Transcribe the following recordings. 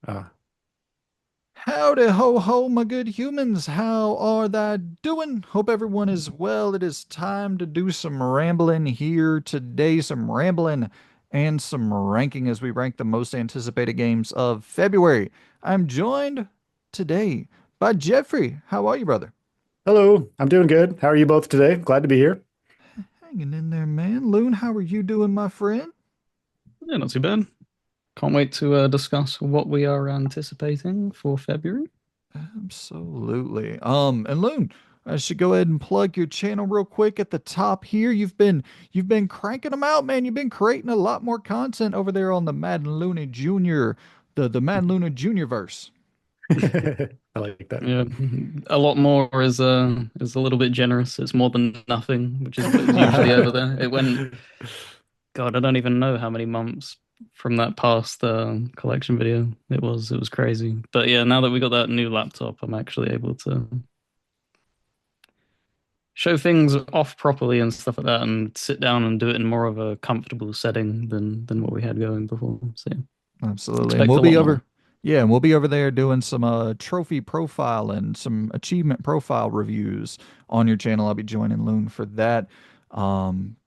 Uh, Howdy ho ho, my good humans. How are thy doing? Hope everyone is well. It is time to do some rambling here today, some rambling and some ranking as we rank the most anticipated games of February. I'm joined today by Jeffrey. How are you, brother? Hello, I'm doing good. How are you both today? Glad to be here. Hanging in there, man. Loon, how are you doing, my friend? Yeah, not too bad. Can't wait to discuss what we are anticipating for February. Absolutely. And Loon, I should go ahead and plug your channel real quick at the top here. You've been cranking them out, man. You've been creating a lot more content over there on the Madden Luna Jr. the Madden Luna Jr. verse. I like that. Yeah, a lot more is a little bit generous. It's more than nothing, which is what is usually over there. It went, God, I don't even know how many months from that past collection video. It was crazy. But yeah, now that we got that new laptop, I'm actually able to show things off properly and stuff like that, and sit down and do it in more of a comfortable setting than what we had going before. So yeah, Absolutely. And expect we'll a be lot more. over, yeah, and we'll be over there doing some trophy profile and some achievement profile reviews on your channel. I'll be joining Loon for that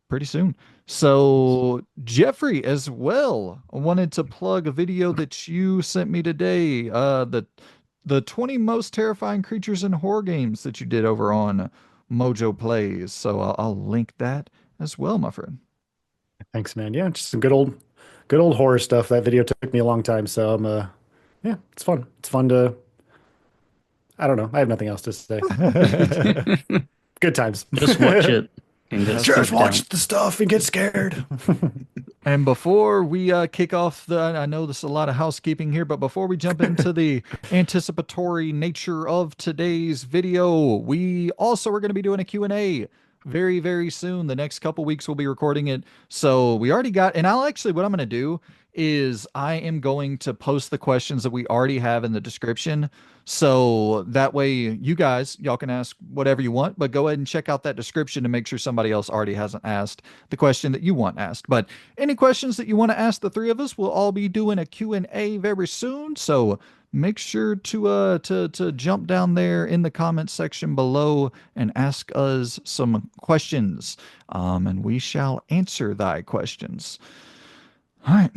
pretty soon. So, Jeffrey, as well, I wanted to plug a video that you sent me today. The 20 most terrifying creatures in horror games that you did over on Mojo Plays. So I'll link that as well, my friend. Thanks, man. Yeah, just some good old horror stuff. That video took me a long time, so yeah, it's fun. It's fun to. I don't know. I have nothing else to say. Good times. Just watch it and get Just spooked out. watch the stuff and get scared. And before we kick off I know this is a lot of housekeeping here, but before we jump into the anticipatory nature of today's video, we also are going to be doing a Q&A very, very soon. The next couple weeks we'll be recording it. So we already got, and I'll actually, what I'm going to do is I am going to post the questions that we already have in the description. So that way you guys, y'all can ask whatever you want, but go ahead and check out that description to make sure somebody else already hasn't asked the question that you want asked. But any questions that you want to ask the three of us, we'll all be doing a Q&A very soon. So make sure to jump down there in the comments section below and ask us some questions. And we shall answer thy questions. All right.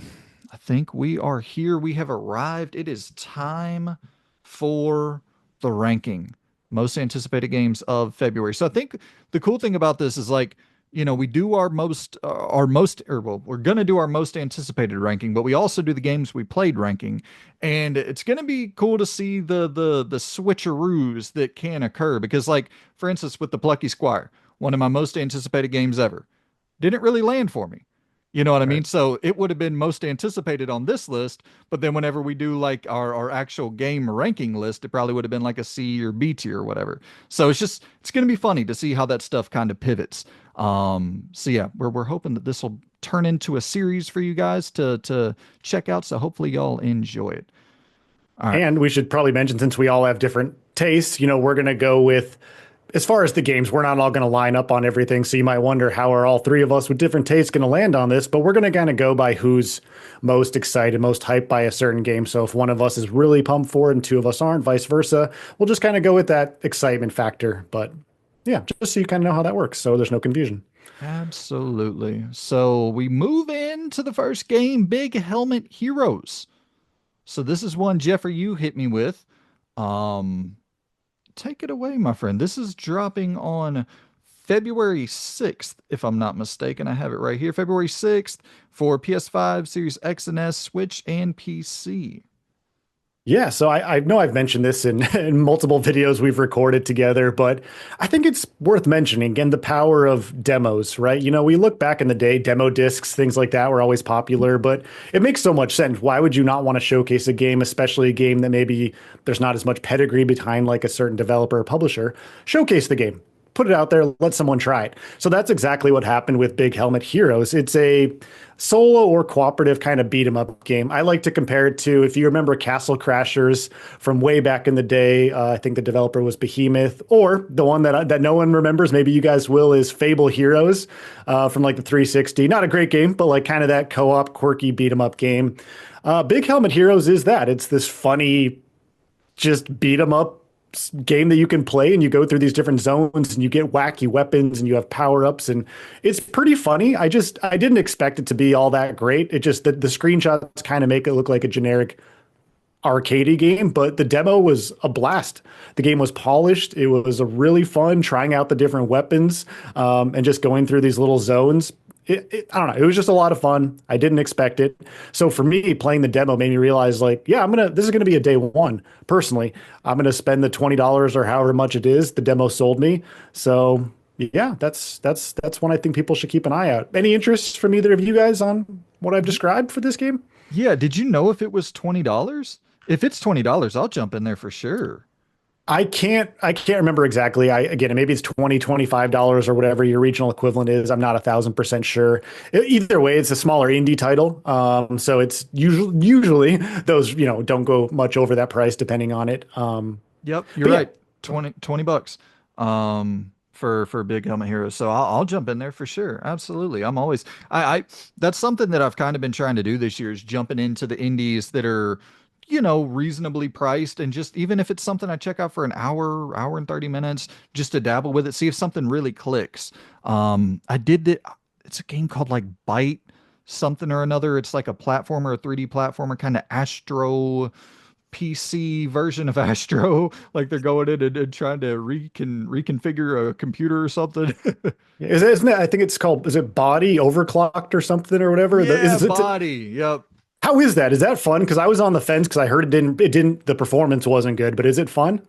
I think we are here. We have arrived. It is time for the ranking. Most anticipated games of February. So I think the cool thing about this is like, we do we're gonna do our most anticipated ranking, but we also do the games we played ranking. And it's gonna be cool to see the switcheroos that can occur. Because like, for instance, with the Plucky Squire, one of my most anticipated games ever, didn't really land for me. You know what I Right. mean? So it would have been most anticipated on this list, but then whenever we do like our actual game ranking list, it probably would have been like a C or B tier or whatever. So it's gonna be funny to see how that stuff kind of pivots. So yeah, we're hoping that this will turn into a series for you guys to check out. So hopefully y'all enjoy it. All right. And we should probably mention, since we all have different tastes, we're going to go with, as far as the games, we're not all going to line up on everything. So you might wonder, how are all three of us with different tastes going to land on this? But we're going to kind of go by who's most excited, most hyped by a certain game. So if one of us is really pumped for it and two of us aren't, vice versa, we'll just kind of go with that excitement factor. But yeah, just so you kind of know how that works. So there's no confusion. Absolutely. So we move into the first game, Big Helmet Heroes. So this is one, Jeffrey, you hit me with. Um, Take it away, my friend. This is dropping on February 6th, if I'm not mistaken. I have it right here. February 6th for PS5, Series X and S, Switch, and PC. Yeah, so I know I've mentioned this in, in multiple videos we've recorded together, but I think it's worth mentioning again the power of demos, right? We look back in the day, demo discs, things like that were always popular, but it makes so much sense. Why would you not want to showcase a game, especially a game that maybe there's not as much pedigree behind, like a certain developer or publisher? Showcase the game, put it out there, let someone try it. So that's exactly what happened with Big Helmet Heroes. It's a solo or cooperative kind of beat 'em up game. I like to compare it to, if you remember Castle Crashers from way back in the day. I think the developer was Behemoth, or the one that no one remembers. Maybe you guys will, is Fable Heroes from like the 360. Not a great game, but like kind of that co-op quirky beat 'em up game. Big Helmet Heroes is that. It's this funny, just beat 'em up game that you can play, and you go through these different zones and you get wacky weapons and you have power ups, and it's pretty funny. I didn't expect it to be all that great. It just the screenshots kind of make it look like a generic arcadey game, but the demo was a blast. The game was polished. It was a really fun trying out the different weapons, and just going through these little zones. I don't know. It was just a lot of fun. I didn't expect it. So for me, playing the demo made me realize, like, yeah, this is gonna be a day one. Personally, I'm gonna spend the $20 or however much it is. The demo sold me. So yeah, that's one I think people should keep an eye out. Any interest from either of you guys on what I've described for this game? Yeah, did you know if it was $20? If it's $20, I'll jump in there for sure. I can't remember exactly. Again, maybe it's $25 or whatever your regional equivalent is. I'm not 1,000% sure. Either way, it's a smaller indie title. So it's usually those, don't go much over that price depending on it. Yep, you're But yeah, right. 20 bucks for Big Helmet Heroes. So I'll jump in there for sure. Absolutely. I'm always I that's something that I've kind of been trying to do this year, is jumping into the indies that are, reasonably priced, and just even if it's something I check out for an hour and 30 minutes, just to dabble with it, see if something really clicks. I did that. It's a game called like Bite something or another. It's like a platformer, a 3D platformer, kind of Astro PC version of Astro. Like they're going in and trying to reconfigure a computer or something. isn't it? I think it's called. Is it Body Overclocked or something or whatever? Yeah, Body. Yep. How is that? Is that fun? Because I was on the fence because I heard the performance wasn't good, but is it fun?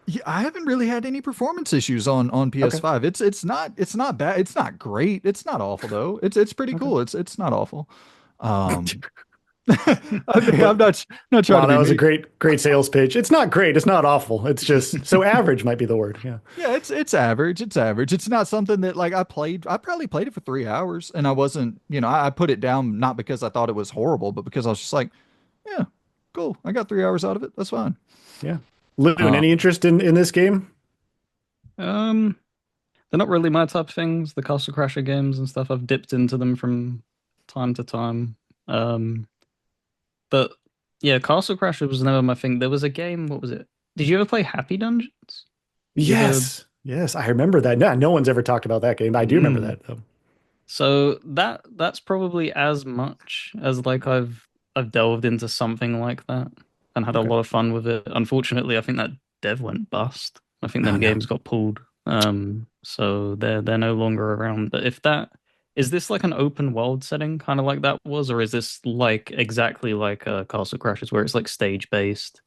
Yeah, I haven't really had any performance issues on Okay. PS5. It's not bad. It's not great. It's not awful though. It's pretty Okay. cool. It's not awful. Um I mean, I'm Well, not trying wow, to be that was a mean. great sales pitch. It's not great. It's not awful. It's just so average might be the word. Yeah. Yeah, it's average. It's average. It's not something that like I played. I probably played it for 3 hours, and I wasn't, I put it down not because I thought it was horrible, but because I was just like, yeah, cool. I got 3 hours out of it. That's fine. Yeah. Loon, Uh, any interest in this game? Um, they're not really my type of things. The Castle Crasher games and stuff. I've dipped into them from time to time. Um, but yeah, Castle Crasher was never my thing. There was a game. What was it? Did you ever play Happy Dungeons? Did you ever? Yes. Yes, I remember that. No one's ever talked about that game. I do remember Mm. that though. So that's probably as much as like I've delved into something like that and had a Okay. lot of fun with it. Unfortunately, I think that dev went bust. I think Oh them no. games got pulled. So they're no longer around. But if that is this like an open world setting, kind of like that was, or is this like exactly like Castle Crashers where it's like stage based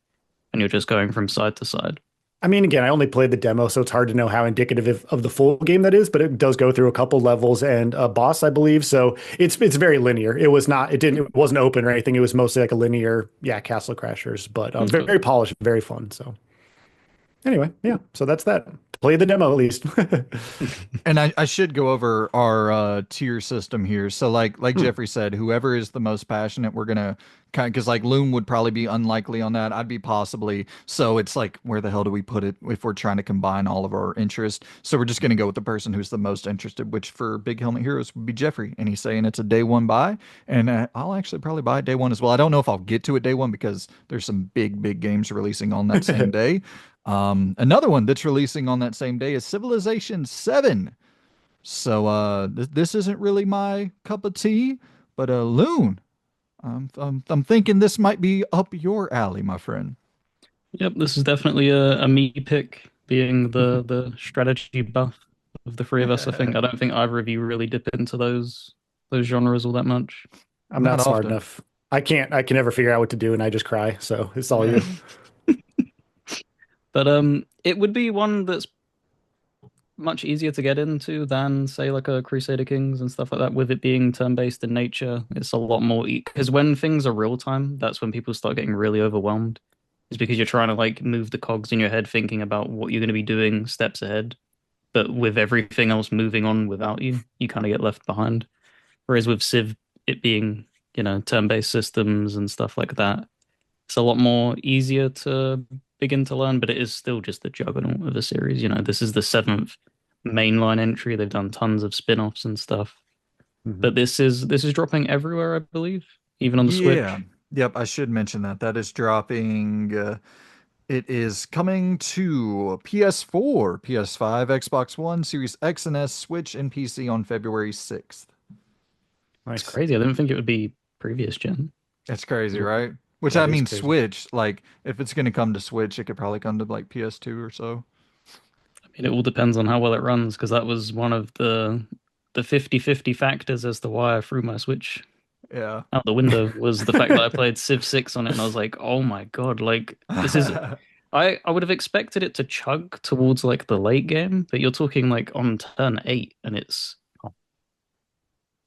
and you're just going from side to side? I mean, again, I only played the demo, so it's hard to know how indicative of the full game that is, but it does go through a couple levels and a boss, I believe. So it's very linear. It wasn't open or anything. It was mostly like a linear, yeah, Castle Crashers, but very, Okay. very polished, very fun. So anyway, yeah. So that's that. Play the demo at least. And I should go over our tier system here. So like Hmm. Jeffrey said, whoever is the most passionate, we're gonna kind of, because like Loom would probably be unlikely on that. I'd be possibly. So it's like, where the hell do we put it if we're trying to combine all of our interests? So we're just gonna go with the person who's the most interested, which for Big Helmet Heroes would be Jeffrey, and he's saying it's a day one buy, and I'll actually probably buy it day one as well. I don't know if I'll get to it day one because there's some big games releasing on that same day. Another one that's releasing on that same day is Civilization 7. So this isn't really my cup of tea, but Loon, I'm thinking this might be up your alley, my friend. Yep, this is definitely a me pick, being the strategy buff of the three of us. I think I don't think either of you really dip into those genres all that much. I'm Not not smart often. enough. I can never figure out what to do and I just cry. So it's all Yeah. you. But it would be one that's much easier to get into than say like a Crusader Kings and stuff like that. With it being turn-based in nature, it's a lot more because when things are real time, that's when people start getting really overwhelmed. It's because you're trying to like move the cogs in your head, thinking about what you're going to be doing steps ahead. but with everything else moving on without you, you kind of get left behind. Whereas with Civ, it being, turn-based systems and stuff like that, it's a lot more easier to begin to learn, but it is still just the juggernaut of a series. This is the seventh mainline entry. They've done tons of spin-offs and stuff. Mhm. But this is dropping everywhere, I believe, even on the Yeah. Switch. Yep, I should mention that. That is dropping. It is coming to PS4, PS5, Xbox One, Series X and S, Switch, and PC on February 6th. It's Nice. crazy. I didn't think it would be previous gen. That's crazy, Yeah, right? Which I that is mean, crazy. Switch, like, if it's going to come to Switch, it could probably come to like PS2 or so. I mean, it all depends on how well it runs, because that was one of the 50-50 factors as to why I threw my Switch Yeah. out the window was the fact that I played Civ 6 on it and I was like, "Oh my God, like this is I would have expected it to chug towards like the late game, but you're talking like on turn 8 and it's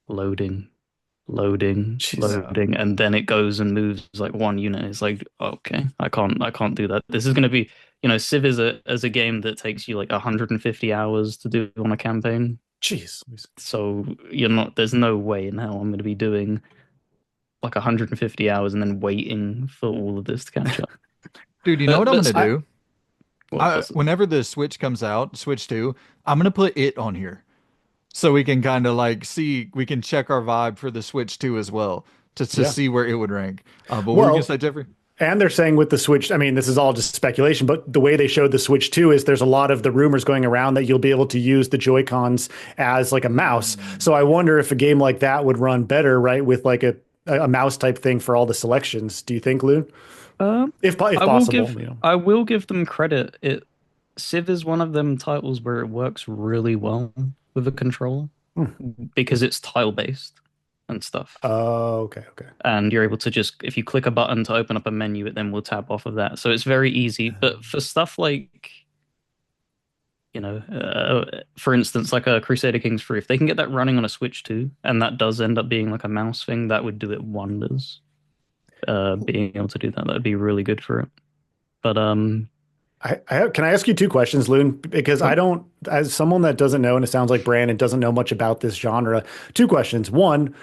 loading, loading, Jeez. Yeah. loading, and then it goes and moves like one unit. It's like, okay, I can't do that. This is going to be, Civ is a game that takes you like 150 hours to do on a campaign. Jeez. So there's no way in hell I'm going to be doing like 150 hours and then waiting for all of this to catch up. Dude, you know But what I'm but going to I do? what's it? Whenever the Switch comes out, Switch 2, I'm going to put it on here. So we can kind of like see, we can check our vibe for the Switch 2 as well to yeah. see where it would rank. But what were you going to Well, say, Jeffrey? and they're saying with the Switch, I mean, this is all just speculation, but the way they showed the Switch 2 is there's a lot of the rumors going around that you'll be able to use the Joy-Cons as like a mouse. Mm. So I wonder if a game like that would run better, right, with like a mouse type thing for all the selections. Do you think, Loon? Um, If I will possible, give you know. I will give them credit. Civ is one of them titles where it works really well with a controller Hmm. because it's tile based and stuff. Oh, okay, okay. And you're able to just, if you click a button to open up a menu, it then will tab off of that. So it's very easy. But for stuff like, for instance, like a Crusader Kings 3, if they can get that running on a Switch too, and that does end up being like a mouse thing, that would do it wonders. Being able to do that, that would be really good for it. But Can I ask you two questions, Loon? Because I oh, don't, as someone that doesn't know, and it sounds like Brandon doesn't know much about this genre. Two questions. One,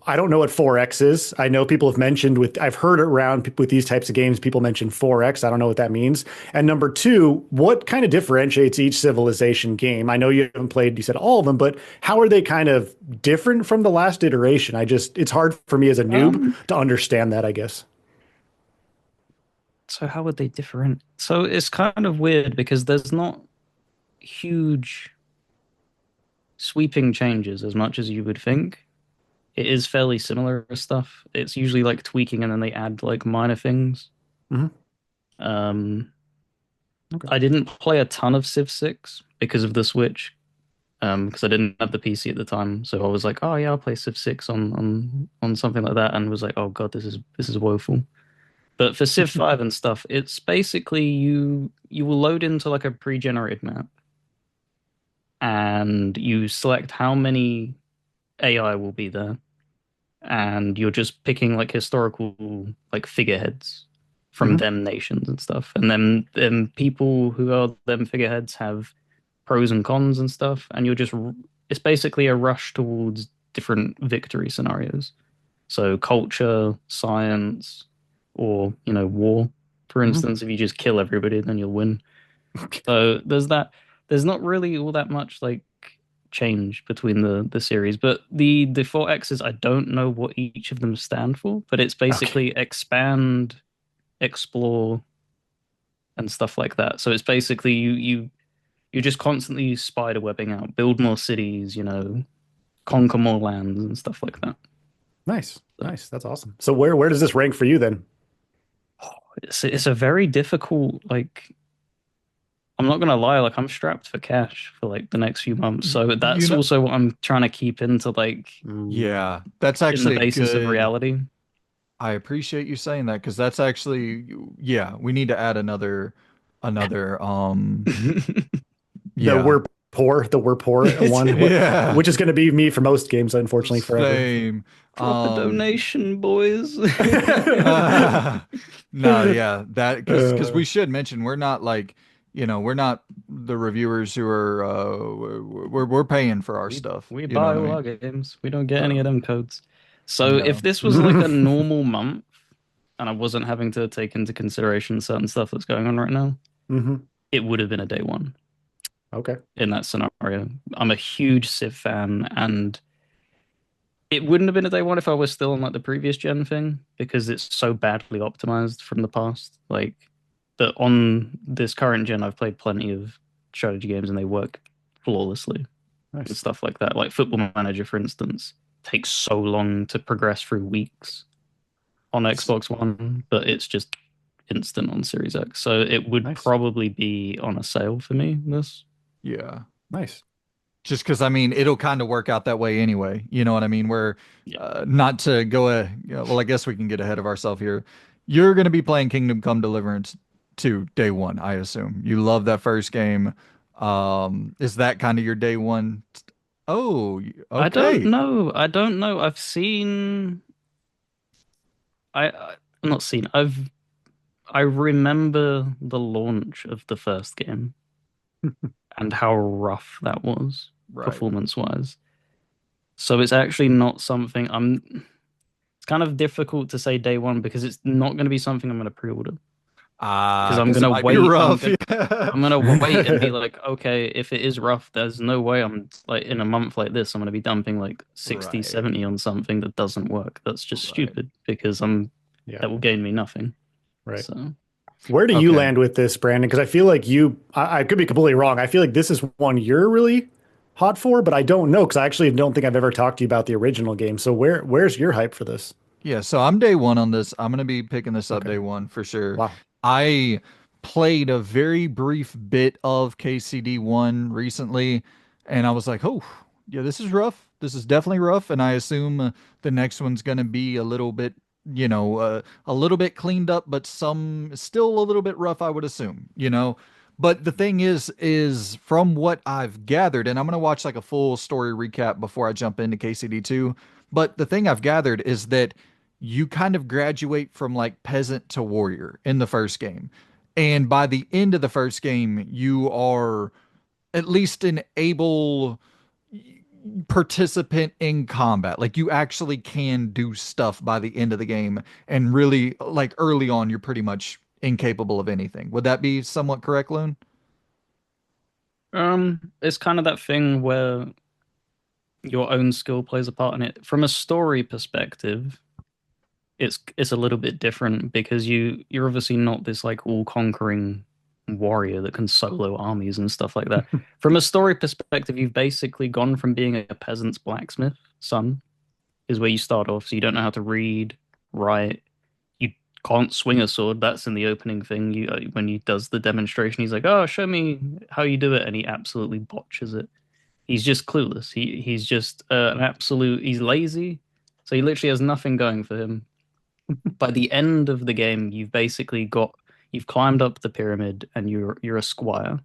I don't know what 4X is. I know people have mentioned I've heard it around with these types of games. People mention 4X. I don't know what that means. And number two, what kind of differentiates each Civilization game? I know you haven't played, you said all of them, but how are they kind of different from the last iteration? It's hard for me as a noob um, to understand that, I guess. so how would they different? So it's kind of weird because there's not huge sweeping changes as much as you would think. It is fairly similar stuff. It's usually like tweaking and then they add like minor things. Hmm. Um, Okay. I didn't play a ton of Civ 6 because of the Switch, because I didn't have the PC at the time. So I was like, oh yeah, I'll play Civ 6 on something like that, and was like, oh God, this is woeful. But for Civ 5 and stuff, it's basically you will load into like a pre-generated map and you select how many AI will be there, and you're just picking like historical like figureheads from Hmm. them nations and stuff. And then people who are them figureheads have pros and cons and stuff, and it's basically a rush towards different victory scenarios. So culture, science, or war. For Hmm. instance, if you just kill everybody, then you'll win. So there's that. There's not really all that much like change between the series, but the four X's, I don't know what each of them stand for, but it's Okay. basically expand, explore, and stuff like that. So it's basically you're just constantly spider webbing out, build more cities, conquer more lands and stuff like that. Nice. So Nice. That's awesome. So where does this rank for you then? it's a very difficult, like, I'm not gonna lie, like I'm strapped for cash for like the next few months. So You that's know, also what I'm trying to keep into like yeah, that's in the actually a basis of good. reality. I appreciate you saying that because that's actually, yeah, we need to add another, The yeah, we're poor one, yeah, which is going to be me for most games, unfortunately, forever. same. Drop a Um, donation, boys. no, yeah, that because we uh, should mention we're not like We're not the reviewers who are we're paying for our We stuff. we You know buy what I all mean? our games. We don't get any So of them codes. So if no. this was like a normal month and I wasn't having to take into consideration certain stuff that's going on right now, Hmm. it would have been a day one Okay. in that scenario. I'm a huge Civ fan, and it wouldn't have been a day one if I was still on like the previous gen thing because it's so badly optimized from the past. Like, but on this current gen, I've played plenty of strategy games and they work flawlessly and Nice. stuff like that. Like Football Manager, for instance, takes so long to progress through weeks on Xbox One, but it's just instant on Series X. So it would Nice. probably be on a sale for me, this. Yeah. Nice. Just because I mean it'll kind of work out that way anyway. You know what I mean? Where Yeah. not to go well, I guess we can get ahead of ourselves here. You're going to be playing Kingdom Come Deliverance 2 day one, I assume. You love that first game. Is that kind of your day one? Oh, I don't okay. know. I don't know. I've seen I'm not seen. I remember the launch of the first game and how rough that was Right. performance wise. So it's actually not something it's kind of difficult to say day one because it's not going to be something I'm going to pre-order because Ah, I'm because going it to might be wait. rough. Yeah. I'm gonna wait and be like, okay, if it is rough, there's no way I'm like in a month like this, I'm gonna be dumping like 60, Right. 70 on something that doesn't work. That's just Right. stupid because Yeah. that will gain me nothing. Right. So Where do you Okay. land with this, Brandon? Because I feel like I could be completely wrong. I feel like this is one you're really hot for, but I don't know because I actually don't think I've ever talked to you about the original game. So where's your hype for this? Yeah, so I'm day one on this. I'm gonna be picking this up Okay. day one for sure. Wow. I played a very brief bit of KCD one recently, and I was like, oh, yeah, this is rough. This is definitely rough, and I assume the next one's gonna be a little bit, a little bit cleaned up, but some still a little bit rough, I would assume. But the thing is from what I've gathered, and I'm gonna watch like a full story recap before I jump into KCD 2. But the thing I've gathered is that you kind of graduate from like peasant to warrior in the first game. And by the end of the first game, you are at least an able participant in combat. Like you actually can do stuff by the end of the game. And really, like early on, you're pretty much incapable of anything. Would that be somewhat correct, Loon? it's kind of that thing where your own skill plays a part in it. From a story perspective, it's a little bit different because you're obviously not this like all-conquering warrior that can solo armies and stuff like that. From a story perspective, you've basically gone from being a peasant's blacksmith son is where you start off, so you don't know how to read, write, you can't swing a sword. That's in the opening thing. You when he does the demonstration, he's like, "Oh, show me how you do it," and he absolutely botches it. He's just clueless. He's just an absolute. He's lazy, so he literally has nothing going for him. By the end of the game, you've climbed up the pyramid and you're a squire,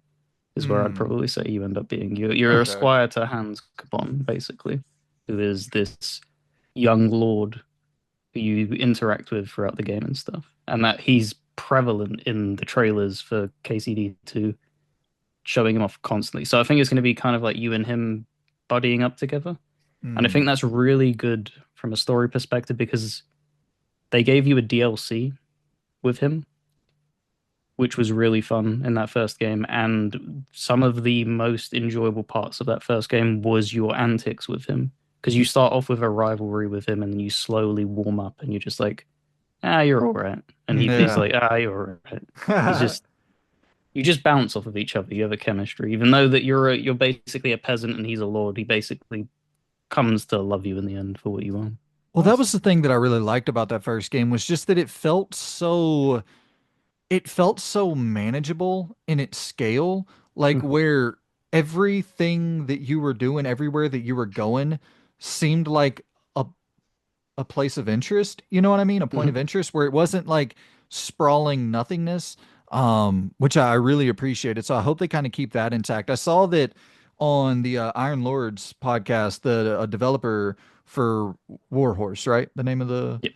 is where I'd Hmm. probably say you end up being. You're a Okay. squire to Hans Cabon, basically, who is this young lord who you interact with throughout the game and stuff. And that he's prevalent in the trailers for KCD2, showing him off constantly. So I think it's going to be kind of like you and him buddying up together. And I think Hmm. that's really good from a story perspective because they gave you a DLC with him, which was really fun in that first game. And some of the most enjoyable parts of that first game was your antics with him. Because you start off with a rivalry with him and then you slowly warm up and you're just like, ah, you're all right. And he's Yeah. like, ah, you're all right. He's just, you just bounce off of each other. You have a chemistry. Even though that you're basically a peasant and he's a lord, he basically comes to love you in the end for what you are. Well, that Nice. was the thing that I really liked about that first game was just that it felt so manageable in its scale, like Mhm. where everything that you were doing, everywhere that you were going, seemed like a a place of interest. You know what I mean? A point of Mhm. interest where it wasn't like sprawling nothingness, which I really appreciated. So I hope they kind of keep that intact. I saw that on the Iron Lords podcast, the a developer for Warhorse, right? The name of the Yep.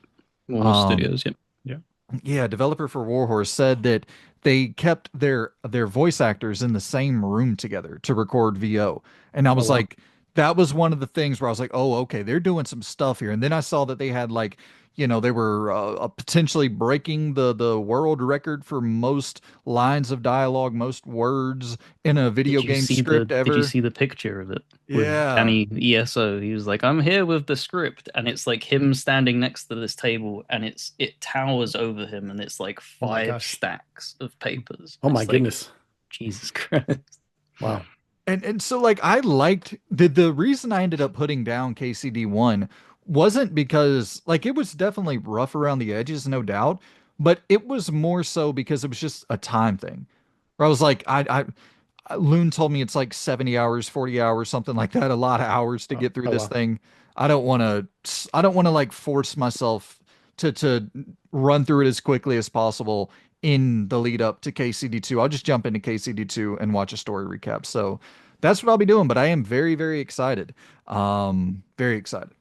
Warhorse um Studios. Yep. Yeah. Yeah, developer for Warhorse said that they kept their voice actors in the same room together to record VO. And I Oh was wow. like, that was one of the things where I was like, oh, okay, they're doing some stuff here. And then I saw that they had like, they were potentially breaking the world record for most lines of dialogue, most words in a video game script Did you ever. see the picture of it with Yeah. Danny ESO? He was like, "I'm here with the script," and it's like him standing next to this table, and it towers over him, and it's like Oh my five gosh. stacks of papers. Oh my It's like goodness. Jesus Christ. Wow. And so like I liked the reason I ended up putting down KCD1 wasn't because like it was definitely rough around the edges, no doubt, but it was more so because it was just a time thing. Where I was like, Loon told me it's like 70 hours, 40 hours, something like that, a lot of hours to Oh, get through oh this wow. thing. I don't want to like force myself to run through it as quickly as possible in the lead up to KCD2. I'll just jump into KCD2 and watch a story recap. So that's what I'll be doing, but I am very, very excited. Very excited.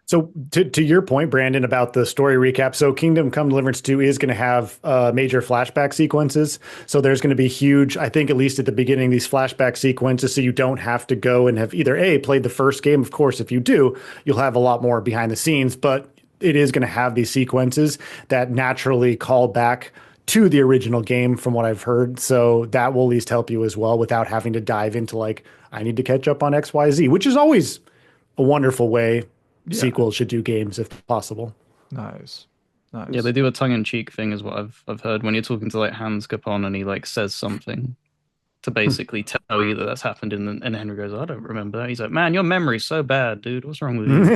So to your point, Brandon, about the story recap, so Kingdom Come Deliverance 2 is going to have major flashback sequences. So there's going to be huge, I think at least at the beginning, these flashback sequences. So you don't have to go and have either A, played the first game. Of course, if you do, you'll have a lot more behind the scenes, but it is going to have these sequences that naturally call back to the original game from what I've heard. So that will at least help you as well without having to dive into like, I need to catch up on XYZ, which is always a wonderful way Yeah. sequels should do games if possible. Nice. Yeah, they Nice. do a tongue-in-cheek thing, is what I've heard when you're talking to like Hans Capon and he like says something to Hmm. basically tell you that that's happened, and Henry goes, "I don't remember that." He's like, "Man, your memory's so bad, dude. What's wrong with you?"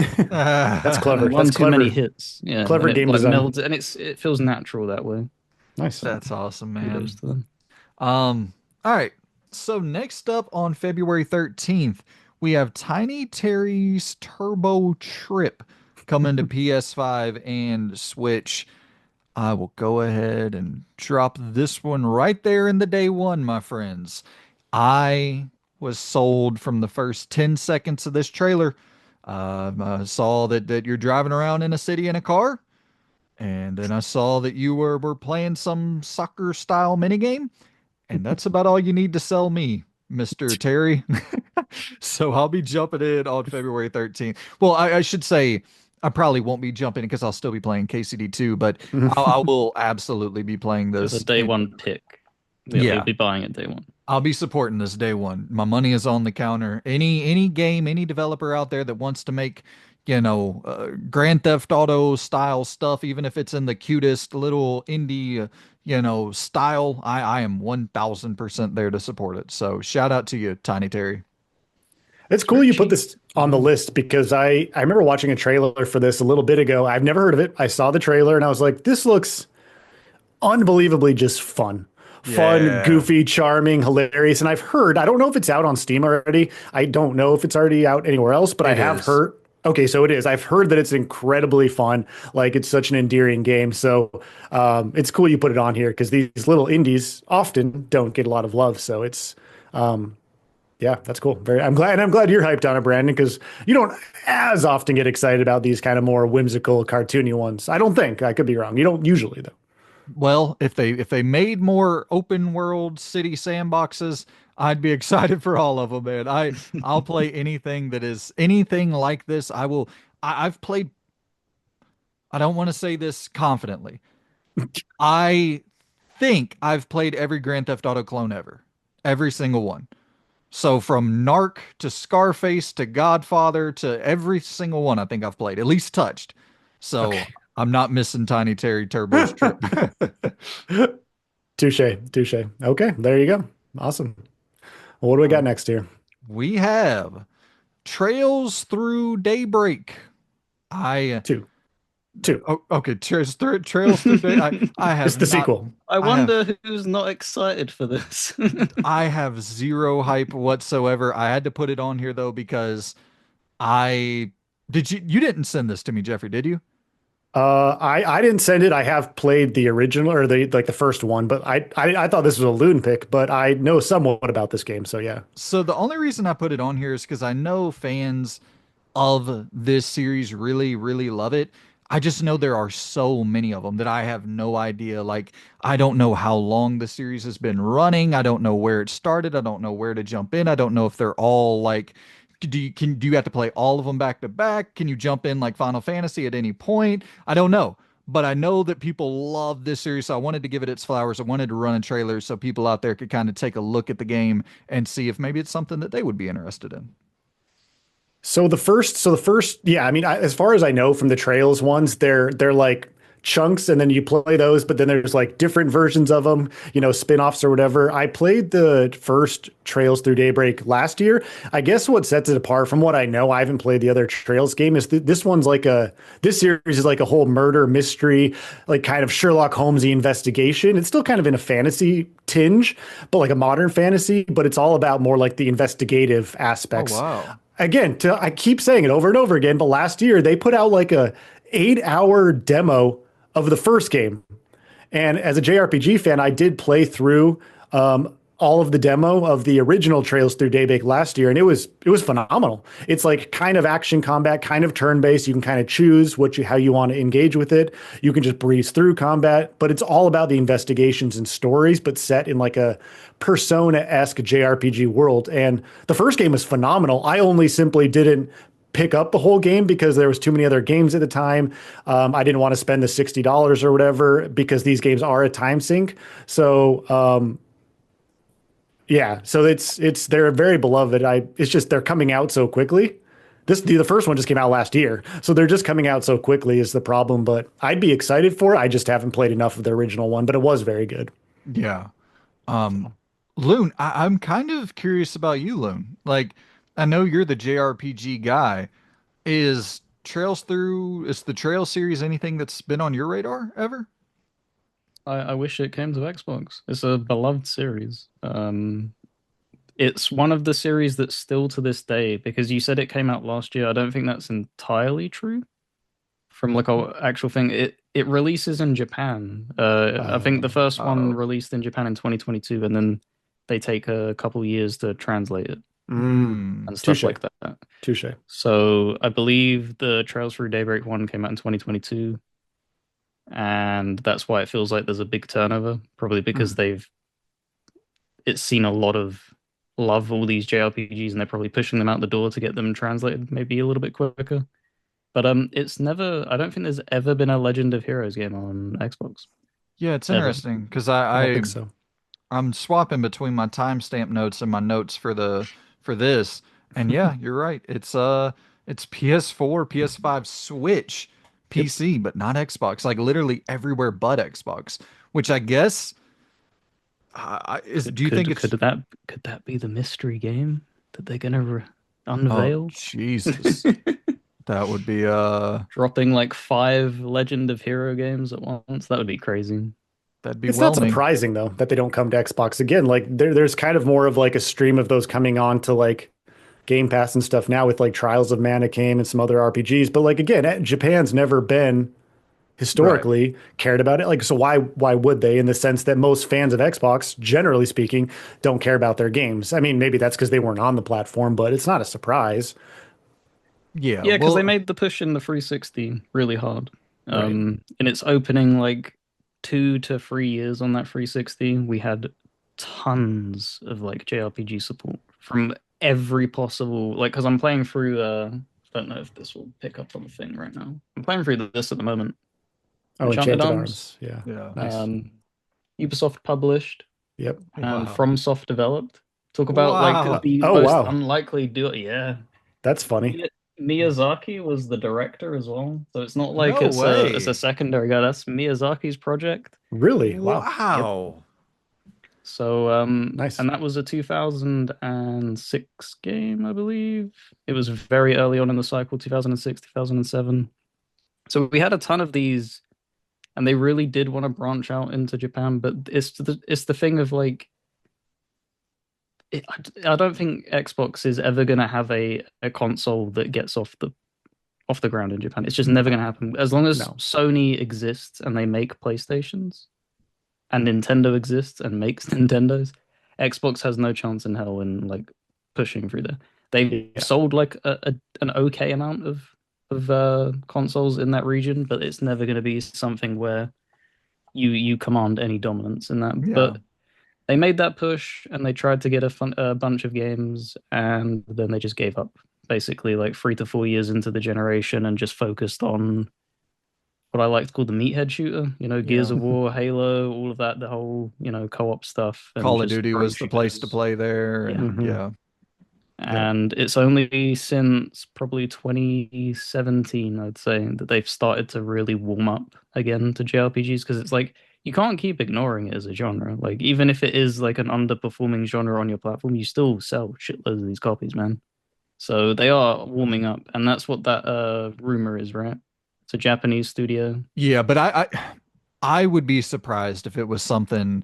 That's clever. One That's too many clever. hits, yeah, and Clever it game like design. melds, and it feels natural that way. Nice. So That's awesome, kudos man. to them. All right. So next up on February 13th, we have Tiny Terry's Turbo Trip coming to PS5 and Switch. I will go ahead and drop this one right there in the day one, my friends. I was sold from the first 10 seconds of this trailer. I saw that you're driving around in a city in a car, and then I saw that you were playing some soccer style minigame. And that's about all you need to sell me, Mr. Terry. So I'll be jumping in on February 13th. Well, I should say I probably won't be jumping in because I'll still be playing KCD2, but I will absolutely be playing It's a this. day one pick. Yeah, you'll Yeah, be buying it day one. I'll be supporting this day one. My money is on the counter. Any game, any developer out there that wants to make, Grand Theft Auto style stuff, even if it's in the cutest little indie, style, I am 1000% there to support it. So shout out to you, Tiny Terry. It's cool Dirt you put cheap. this on the list because I remember watching a trailer for this a little bit ago. I've never heard of it. I saw the trailer and I was like, this looks unbelievably just fun. Fun, Yeah, goofy, charming, hilarious. And I've heard, I don't know if it's out on Steam already. I don't know if it's already out anywhere else, but I it have is. heard. Okay, so it is. I've heard that it's incredibly fun. Like it's such an endearing game. So it's cool you put it on here because these little indies often don't get a lot of love. So it's yeah, that's cool. Very. I'm glad you're hyped on it, Brandon, because you don't as often get excited about these kind of more whimsical, cartoony ones. I don't think. I could be wrong. You don't usually though. Well, if they made more open world city sandboxes, I'd be excited for all of them, man. I'll play anything that is anything like this. I will. I've played. I don't want to say this confidently. I think I've played every Grand Theft Auto clone ever, every single one. So from Narc to Scarface to Godfather to every single one, I think I've played, at least touched. So Okay. I'm not missing Tiny Terry Turbo's trip. Touche, touche. Okay, there you go. Awesome. Well, what do we got Uh, next here? we have Trails Through Daybreak. I Two, two. okay, Trails Through Day. I It's have the not. sequel. I I have wonder who's not excited for this. I have zero hype whatsoever. I had to put it on here though because I you didn't send this to me, Jeffrey, did you? I didn't send it. I have played the original or the first one, but I thought this was a loon pick, but I know somewhat about this game, so yeah. So the only reason I put it on here is because I know fans of this series really, really love it. I just know there are so many of them that I have no idea. Like, I don't know how long the series has been running. I don't know where it started. I don't know where to jump in. I don't know if they're all like, do you have to play all of them back to back? Can you jump in like Final Fantasy at any point? I don't know. But I know that people love this series, so I wanted to give it its flowers. I wanted to run a trailer so people out there could kind of take a look at the game and see if maybe it's something that they would be interested in. Yeah, I mean, as far as I know from the Trails ones, they're like chunks, and then you play those, but then there's like different versions of them, spin-offs or whatever. I played the first Trails Through Daybreak last year. I guess what sets it apart from what I know, I haven't played the other Trails game, is this series is like a whole murder mystery, like kind of Sherlock Holmesy investigation. It's still kind of in a fantasy tinge, but like a modern fantasy, but it's all about more like the investigative Oh, aspects. wow. Again, I keep saying it over and over again, but last year they put out like a 8-hour demo of the first game. And as a JRPG fan, I did play through all of the demo of the original Trails Through Daybreak last year, and it was phenomenal. It's like kind of action combat, kind of turn-based. You can kind of choose how you want to engage with it. You can just breeze through combat, but it's all about the investigations and stories, but set in like a Persona-esque JRPG world. And the first game was phenomenal. I only simply didn't pick up the whole game because there was too many other games at the time. I didn't want to spend the $60 or whatever because these games are a time sink. So yeah, so they're very beloved. It's just they're coming out so quickly. The first one just came out last year, so they're just coming out so quickly is the problem. But I'd be excited for it. I just haven't played enough of the original one, but it was very good. Yeah. Um, Loon, I'm kind of curious about you, Loon. Like, I know you're the JRPG guy. Is the Trail series anything that's been on your radar ever? I wish it came to Xbox. It's a beloved series. It's one of the series that's still to this day, because you said it came out last year. I don't think that's entirely true. From like a actual thing, it releases in Japan. I think the first one Oh. released in Japan in 2022, and then they take a couple years to translate it Hmm. and stuff Touche, like that. touche. So I believe the Trails Through Daybreak one came out in 2022, and that's why it feels like there's a big turnover. Probably because Hmm. it's seen a lot of love, all these JRPGs, and they're probably pushing them out the door to get them translated maybe a little bit quicker. But it's never. I don't think there's ever been a Legend of Heroes game on Xbox Yeah, it's ever. interesting because I don't think so. I'm swapping between my timestamp notes and my notes for this. And yeah, you're right. It's PS4, PS5, Switch, Yep. PC, but not Xbox. Like literally everywhere but Xbox. Which I guess is. Do Could you think could it's? could that be the mystery game that they're gonna Oh unveil? Jesus, that would be Dropping like five Legend of Hero games at once. That would be crazy. that'd be It's not whelming. surprising though that they don't come to Xbox again. Like there's kind of more of like a stream of those coming on to like Game Pass and stuff now with like Trials of Mana came and some other RPGs. But like again, Japan's never been Right. historically cared about it. Like so why would they? In the sense that most fans of Xbox, generally speaking, don't care about their games. I mean, maybe that's because they weren't on the platform, but it's not a surprise. Yeah. Yeah, because they Well, made the push in the 360 really hard. Right. In its opening like 2 to 3 years on that 360, we had tons of like JRPG support from every possible because I'm playing through I don't know if this will pick up on the thing right now. I'm playing through this at the moment. Oh, Enchanted Enchanted Arms, Arms. Yeah. yeah. Nice. um, Ubisoft published Yep. and Wow. FromSoft developed. Talk about like Wow. the Oh most wow. unlikely duo. Yeah, That's funny. Miyazaki was the director as well, so it's not like No it's a way. secondary guy. That's Miyazaki's project. Really? Wow. Yep. Wow. So Nice. and that was a 2006 game, I believe. It was very early on in the cycle, 2006, 2007. So we had a ton of these, and they really did want to branch out into Japan, but it's the thing of like I don't think Xbox is ever going to have a console that gets off the ground in Japan. It's just never going to happen. As long as No. Sony exists and they make PlayStations and Nintendo exists and makes Nintendos, Xbox has no chance in hell in like pushing through there. They've Yeah. sold like an okay amount of of consoles in that region, but it's never going to be something where you command any dominance in that. Yeah. But they made that push and they tried to get a bunch of games, and then they just gave up. Basically, like 3 to 4 years into the generation, and just focused on what I like to call the meathead shooter. You know, Gears Yeah. of War, Halo, all of that, the whole co-op stuff, and Call of just Duty pro was the place to shooters. play there, Yeah. and Hmm. yeah, yeah. And it's only since probably 2017, I'd say, that they've started to really warm up again to JRPGs because it's like you can't keep ignoring it as a genre. Like even if it is like an underperforming genre on your platform, you still sell shitloads of these copies, man. So they are warming up, and that's what that rumor is, right? It's a Japanese studio. Yeah, but I would be surprised if it was something,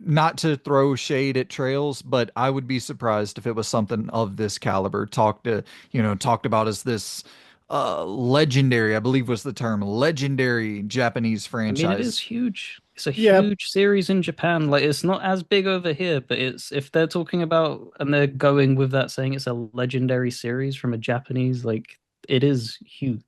not to throw shade at Trails, but I would be surprised if it was something of this caliber. Talked about as this legendary, I believe was the term, legendary Japanese I mean, it is franchise. huge. It's a Yeah, huge series in Japan. Like, it's not as big over here, but it's if they're talking about and they're going with that, saying it's a legendary series from a Japanese, like, it is huge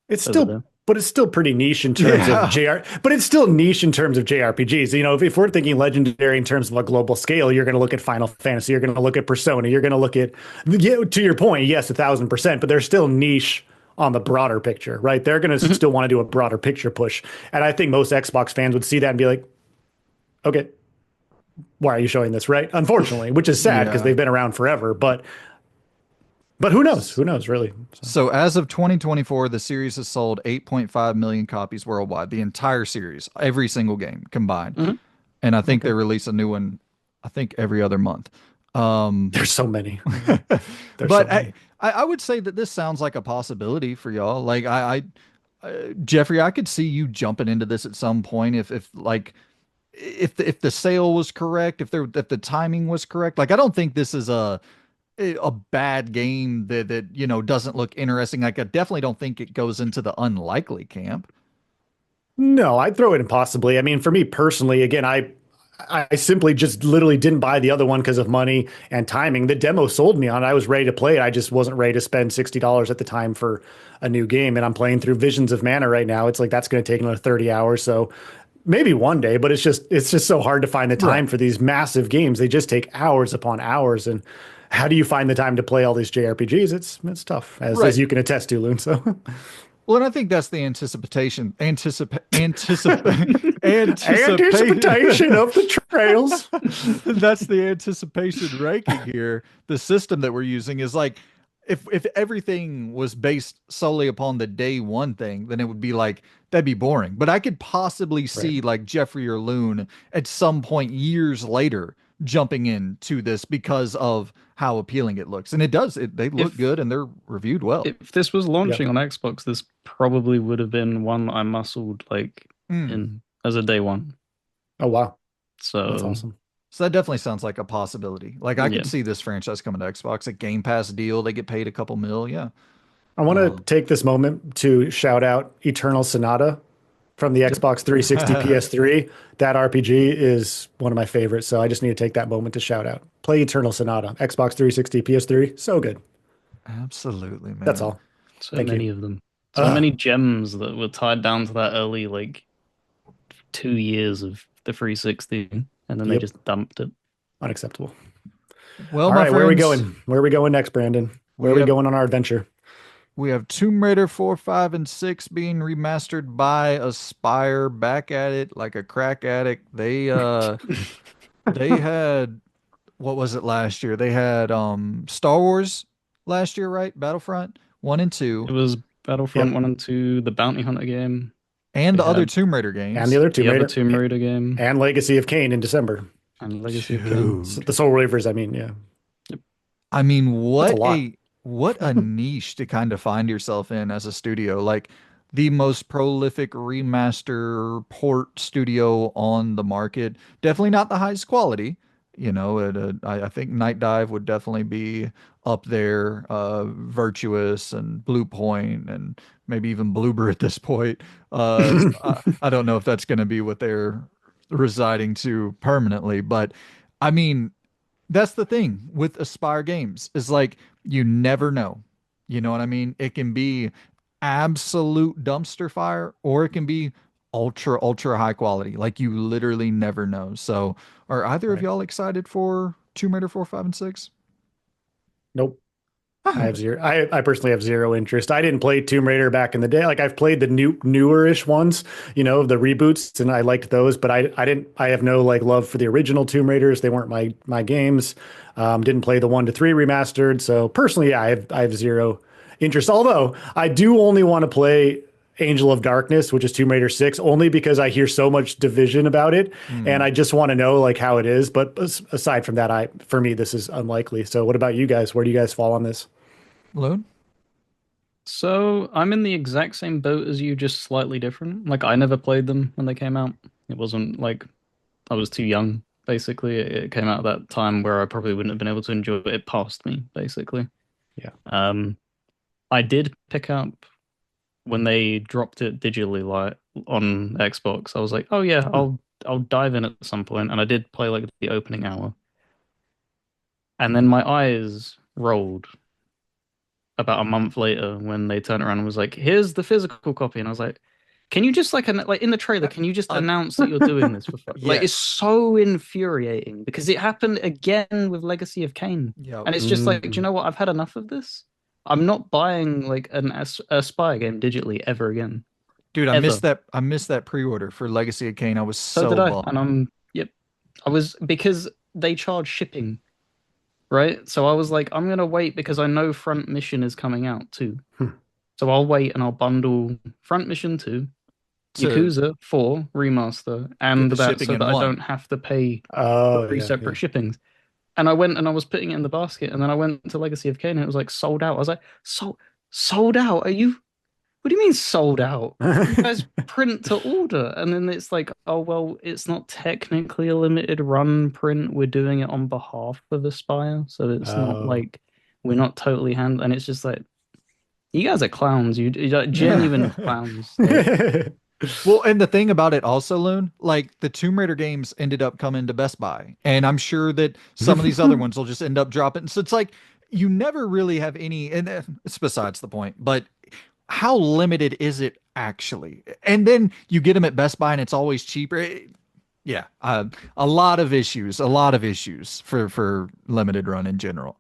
it's over still, there. but it's still pretty niche in terms of Yeah. JR. But it's still niche in terms of JRPGs. You know, if we're thinking legendary in terms of a global scale, you're going to look at Final Fantasy, you're going to look at Persona, you're going to look at, yeah, to your point, yes, 1,000%, but they're still niche on the broader picture, right? They're going to Mhm. still want to do a broader picture push, and I think most Xbox fans would see that and be like, okay, why are you showing this, right? Unfortunately, which is sad because Yeah. they've been around forever, but who knows? Who knows, really? So, So as of 2024, the series has sold 8.5 million copies worldwide. The entire series, every single game combined. Mhm. And I think okay, they release a new one, I think every other month. Um, there's so many. There's so but many. I would say that this sounds like a possibility for y'all. Like Jeffrey, I could see you jumping into this at some point if like if the sale was correct, if the timing was correct. Like I don't think this is a bad game that doesn't look interesting. Like I definitely don't think it goes into the unlikely camp. No, I'd throw it in possibly. I mean, for me personally, again, I simply just literally didn't buy the other one because of money and timing. The demo sold me on it. I was ready to play it. I just wasn't ready to spend $60 at the time for a new game. And I'm playing through Visions of Mana right now. It's like that's going to take another 30 hours. So maybe one day, but it's just so hard to find the time Right. for these massive games. They just take hours upon hours. And how do you find the time to play all these JRPGs? It's tough, as Right. you can attest to, Loon. So Well, and I think that's the anticipation. anticipation of the trails. That's the anticipation ranking here. The system that we're using is like if everything was based solely upon the day one thing, then it would be like that'd be boring. But I could possibly Right. see like Jeffrey or Loon at some point years later jumping into this because of how appealing it looks. And it does. They look If good and they're reviewed well. if this was Yeah. launching on Xbox, this probably would have been one that I muscled like Mm. in as a day one. Oh wow, that's So awesome. So that definitely sounds like a possibility. Like I yeah. could see this franchise coming to Xbox, a Game Pass deal. They get paid a couple mil. Yeah. I want to Um, take this moment to shout out Eternal Sonata from the Yep. Xbox 360 PS3. That RPG is one of my favorites, so I just need to take that moment to shout out. Play Eternal Sonata, Xbox 360 PS3. So good. Absolutely, That's man. all. So Thank you. many of them. So Ugh, many gems that were tied down to that early like 2 years of the 360, and then they yep, just dumped it. unacceptable. Well, All my right, where are we friends, going? Where are we going next, Brandon? Where we are we have going on our adventure? we have Tomb Raider 4, 5, and 6 being remastered by Aspire, back at it like a crack addict. They had, what was it last year? They had Star Wars last year, right? Battlefront 1 and It 2, was Battlefront Yep, 1 and 2, the Bounty Hunter game. and They the other had Tomb Raider and the games. other Tomb the other Raider Tomb Raider game and Legacy of Kain in December. and Legacy of Kain. Dude. The Soul Reavers, I mean, yeah, Yep. I mean, that's a lot. what a niche to kind of find yourself in as a studio. Like the most prolific remaster port studio on the market. Definitely not the highest quality. I think Night Dive would definitely be up there. Virtuous and Blue Point and maybe even Bloober at this point. I don't know if that's going to be what they're residing to permanently, but I mean, that's the thing with Aspire games is like you never know. You know what I mean? It can be absolute dumpster fire, or it can be ultra high quality. Like you literally never know. So, are either of Right. y'all excited for Tomb Raider 4, 5, and 6? Nope. I have zero. I personally have zero interest. I didn't play Tomb Raider back in the day. Like I've played the newerish ones, the reboots, and I liked those. But I didn't. I have no like love for the original Tomb Raiders. They weren't my games. Didn't play the 1 to 3 remastered. So personally, yeah, I have zero interest. Although I do only want to play Angel of Darkness, which is Tomb Raider 6, only because I hear so much division about it, and Hmm. I just want to know like how it is. But aside from that, for me this is unlikely. So what about you guys? Where do you guys fall on this? Loon? So I'm in the exact same boat as you, just slightly different. Like I never played them when they came out. It wasn't like I was too young, basically. It came out at that time where I probably wouldn't have been able to enjoy it. It passed me, basically. Yeah. Um, I did pick up when they dropped it digitally like on Xbox. I was like, oh yeah, Hmm. I'll dive in at some point, and I did play like the opening hour, and then my eyes rolled about a month later when they turned around and was like, here's the physical copy, and I was like, can you just like in the trailer, can you just Uh, announce that you're doing this for fun? Like it's yes. so infuriating because it happened again with Legacy of Kain. Yep. And it's just like, do you Mhm. know what? I've had enough of this. I'm not buying like a spy game digitally ever again. Dude, Ever. I missed that pre-order for Legacy of Kain. I was So did so I. And bummed. yep. I was because they charge shipping, right? So I was like, I'm gonna wait because I know Front Mission is coming out too. Hmm. So I'll wait and I'll bundle Front Mission 2, To Yakuza 4 remaster, get and the that shipping so in that I don't one. have to pay for Oh three yeah, separate yeah. shippings. And I went and I was putting it in the basket, and then I went to Legacy of Kain and it was like sold out. I was like, sold out? Are you what do you mean sold out? You guys print to order. And then it's like, oh well, it's not technically a limited run print. We're doing it on behalf of Aspire. So it's not Oh. like we're not totally hand and it's just like you guys are clowns. You're like genuine clowns. Like Well, and the thing about it also, Loon, like the Tomb Raider games ended up coming to Best Buy, and I'm sure that some of these other ones will just end up dropping. So it's like you never really have any, and it's besides the point. But how limited is it actually? And then you get them at Best Buy, and it's always cheaper. Yeah, a lot of issues for limited run in general.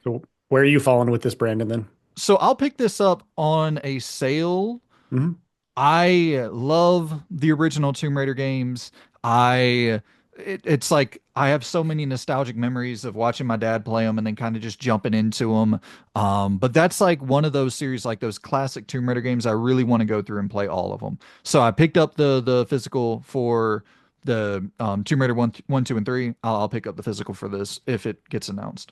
So where are you falling with this, Brandon, then? So I'll pick this up on a sale. Mhm. I love the original Tomb Raider games. It's like I have so many nostalgic memories of watching my dad play them and then kind of just jumping into them. But that's like one of those series, like those classic Tomb Raider games. I really want to go through and play all of them. So I picked up the physical for the Tomb Raider 1, 2, and 3. I'll pick up the physical for this if it gets announced.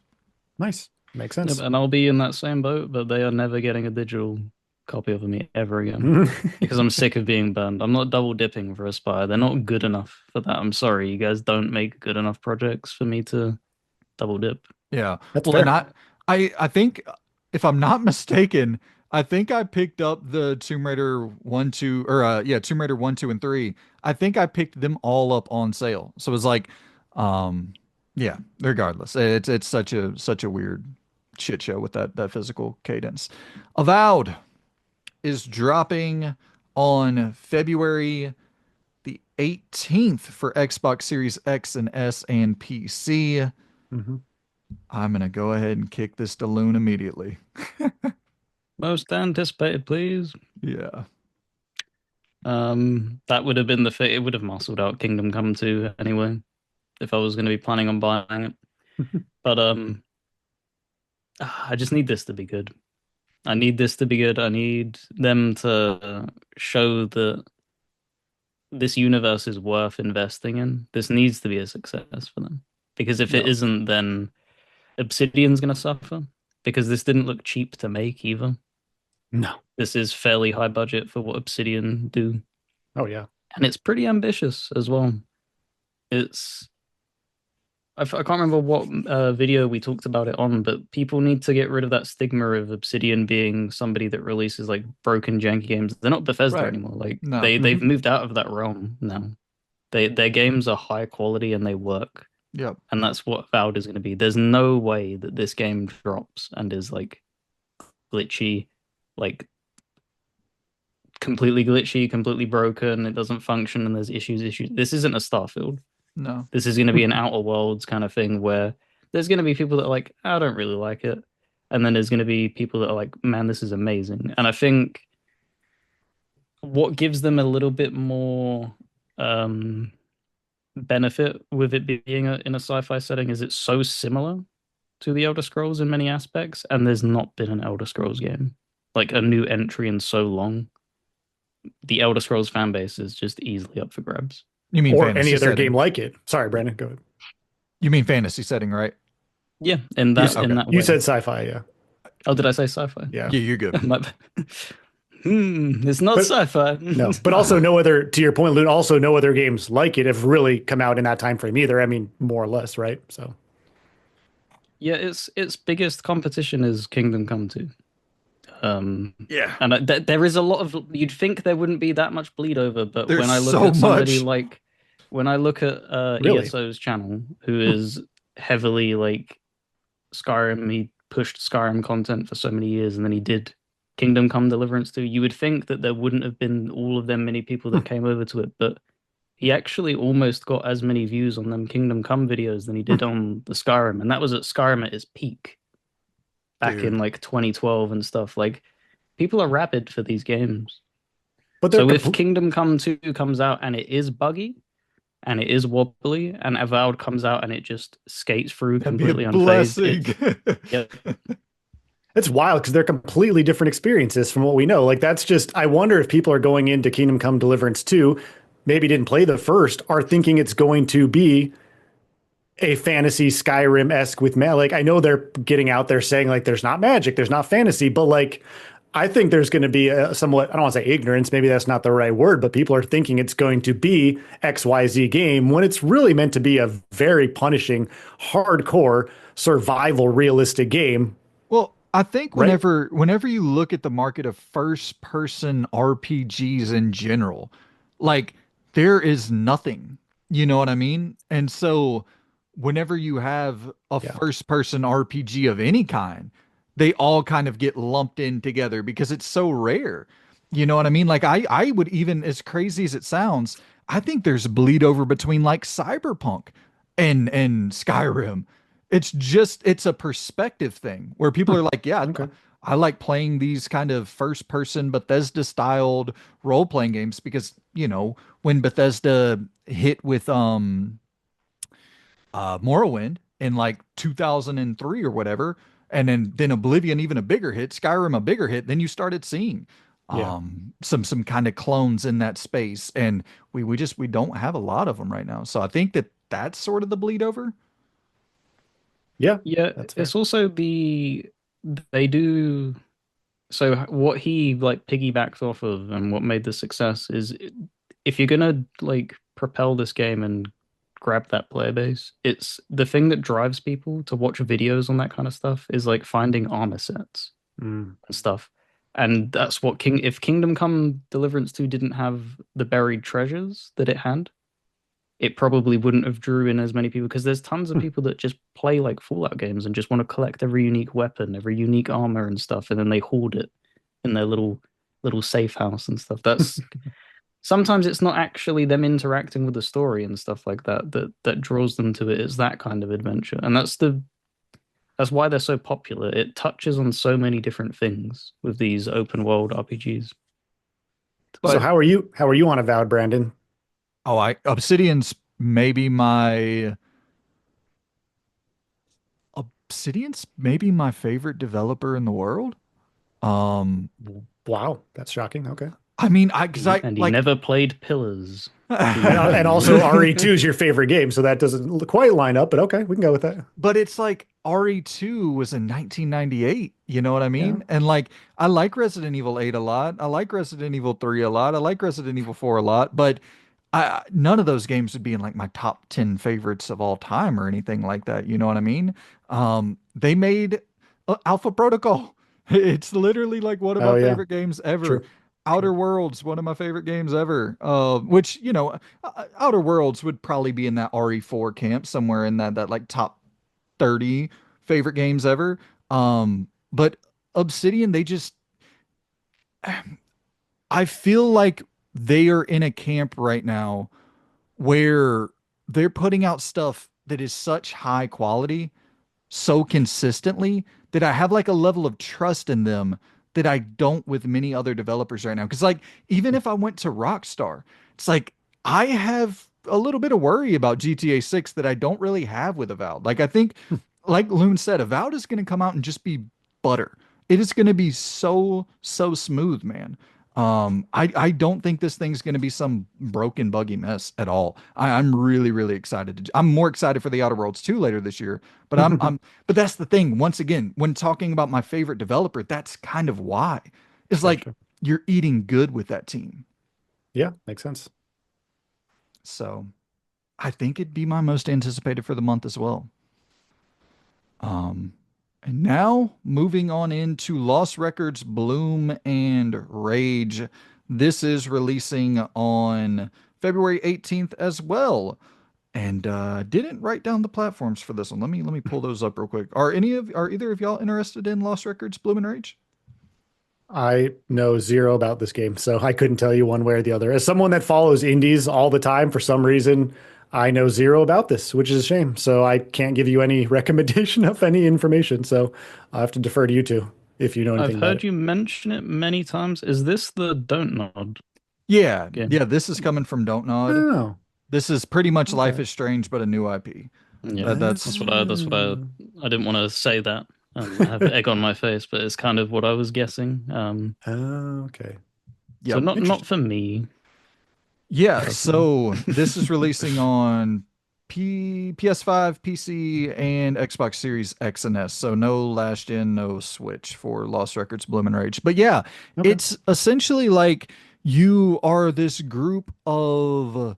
Nice. Makes yep, sense. and I'll be in that same boat, but they are never getting a digital copy of me ever again. Because I'm sick of being burned. I'm not double dipping for Aspire. They're not good enough for that. I'm sorry, you guys don't make good enough projects for me to double dip. Yeah. That's Well, and fair. I think if I'm not mistaken, I think I picked up the Tomb Raider 1, 2, or yeah, Tomb Raider 1, 2, and 3. I think I picked them all up on sale. So it's like, um, yeah, regardless. It's such a weird shit show with that physical cadence. Avowed is dropping on February the 18th for Xbox Series X and S and PC. Mhm. I'm gonna go ahead and kick this to Loon immediately. Most anticipated, please. Yeah. That would have been the fit. It would have muscled out Kingdom Come 2 anyway, if I was going to be planning on buying it. But I just need this to be good. I need this to be good. I need them to show that this universe is worth investing in. This needs to be a success for them. Because if it Yeah. isn't, then Obsidian's going to suffer. Because this didn't look cheap to make either. No. This is fairly high budget for what Obsidian do. Oh yeah. And it's pretty ambitious as well. It's I can't remember what video we talked about it on, but people need to get rid of that stigma of Obsidian being somebody that releases like broken janky games. They're not Bethesda Right. anymore. Like No. they've Mhm. moved out of that realm now. Their games are high quality and they work, Yep. and that's what Avowed is going to be. There's no way that this game drops and is like glitchy, like completely glitchy, completely broken, it doesn't function, and there's issues. This isn't a Starfield. No. This is going to be an Outer Worlds kind of thing where there's going to be people that are like, I don't really like it. And then there's going to be people that are like, man, this is amazing. And I think what gives them a little bit more um, benefit with it being in a sci-fi setting is it's so similar to the Elder Scrolls in many aspects, and there's not been an Elder Scrolls game, like a new entry in so long. The Elder Scrolls fan base is just easily up for grabs. You mean or any fantasy other game setting? like it. Sorry, Brandon, go ahead. You mean fantasy setting, right? Yeah, in You, that in that you way. said sci-fi, yeah. Oh, did I say sci-fi? Yeah. Yeah, you're good. My it's not But sci-fi. no, but also no other, to your point, Loon, also no other games like it have really come out in that time frame either. I mean, more or less, right? So Yeah, its biggest competition is Kingdom Come 2. Um, Yeah. and there is a lot of you'd think there wouldn't be that much bleed over, but There's when I look so at somebody much. like when I look at really, ESO's channel, who is heavily like Skyrim, he pushed Skyrim content for so many years, and then he did Kingdom Come Deliverance 2. You would think that there wouldn't have been all of them many people that came over to it, but he actually almost got as many views on them Kingdom Come videos than he did on the Skyrim, and that was at Skyrim at its peak back in Dude. like 2012 and stuff. Like people are rabid for these games. but they're So if complete. Kingdom Come 2 comes out and it is buggy and it is wobbly and Avowed comes out and it just skates through That'd be a completely unfazed, blessing. yep. It's wild because they're completely different experiences from what we know. Like that's just, I wonder if people are going into Kingdom Come Deliverance 2, maybe didn't play the first, are thinking it's going to be a fantasy Skyrim esque with Like I know they're getting out there saying like there's not magic, there's not fantasy, but like I think there's going to be a somewhat, I don't want to say ignorance, maybe that's not the right word, but people are thinking it's going to be XYZ game when it's really meant to be a very punishing, hardcore survival realistic game, Well, I think right? whenever you look at the market of first person RPGs in general, like there is nothing. You know what I mean? And so whenever you have a Yeah. first person RPG of any kind, they all kind of get lumped in together because it's so rare. You know what I mean? Like I would even, as crazy as it sounds, I think there's bleed over between like Cyberpunk and Skyrim. It's a perspective thing where people Hmm. are like, yeah, Okay. I like playing these kind of first person Bethesda styled role playing games because, when Bethesda hit with Morrowind in like 2003 or whatever, and then Oblivion even a bigger hit, Skyrim a bigger hit, then you started seeing Yeah. some kind of clones in that space, and we don't have a lot of them right now. So I think that's sort of the bleed over. Yeah. Yeah, That's fair. it's also they do so what he like piggybacks off of and what made the success is if you're gonna like propel this game and grab that player base, it's the thing that drives people to watch videos on that kind of stuff is like finding armor sets Mm. and stuff. And that's what if Kingdom Come Deliverance 2 didn't have the buried treasures that it had, it probably wouldn't have drew in as many people because there's tons of Hmm. people that just play like Fallout games and just want to collect every unique weapon, every unique armor and stuff, and then they hoard it in their little safe house and stuff. That's sometimes it's not actually them interacting with the story and stuff like that that draws them to it. It's that kind of adventure, and that's why they're so popular. It touches on so many different things with these open world RPGs. So But how are you on Avowed, Brandon? oh, I Obsidian's maybe my Obsidian's maybe my favorite developer in the world. Um, Wow, that's shocking. Okay. I mean, I because I And he like never played Pillars. And Boo. also RE2 is your favorite game, so that doesn't quite line up, but okay, we can go with that. but it's like RE2 was in 1998, you know what I Yeah. mean? And like I like Resident Evil 8 a lot. I like Resident Evil 3 a lot. I like Resident Evil 4 a lot, but none of those games would be in like my top 10 favorites of all time or anything like that, you know what I mean? They made Alpha Protocol. It's literally like one of Oh my yeah. favorite games ever. True. Outer True. Worlds, one of my favorite games ever. Which, Outer Worlds would probably be in that RE4 camp, somewhere in that like top 30 favorite games ever. But Obsidian, they just I feel like they are in a camp right now where they're putting out stuff that is such high quality so consistently that I have like a level of trust in them that I don't with many other developers right now. Because like even if I went to Rockstar, it's like I have a little bit of worry about GTA 6 that I don't really have with Avowed. Like I think, like Loon said, Avowed is going to come out and just be butter. It is going to be so smooth, man. I don't think this thing's going to be some broken, buggy mess at all. I'm really excited. I'm more excited for the Outer Worlds 2 later this year. But but that's the thing. Once again, when talking about my favorite developer, that's kind of why. It's like Gotcha. you're eating good with that team. Yeah, makes sense. So I think it'd be my most anticipated for the month as well. Um, and now moving on into Lost Records, Bloom and Rage. This is releasing on February 18th as well. And didn't write down the platforms for this one. Let me pull those up real quick. Are either of y'all interested in Lost Records, Bloom and Rage? I know zero about this game, so I couldn't tell you one way or the other. As someone that follows indies all the time, for some reason, I know zero about this, which is a shame. So I can't give you any recommendation of any information. So I have to defer to you two if you know I've anything about heard it. you mention it many times. Is this the Don't Nod Yeah, game? yeah. This is coming from Don't Nod. Oh, This is pretty much Life okay. is Strange, but a new IP. Yeah, That's I didn't want to say that and have egg on my face, but it's kind of what I was guessing. Okay. So yep. not Interesting. for me Yeah, personally. so this is releasing on PS5, PC, and Xbox Series X and S. So no last gen, no Switch for Lost Records Bloom and Rage. But yeah, Okay. it's essentially like you are this group of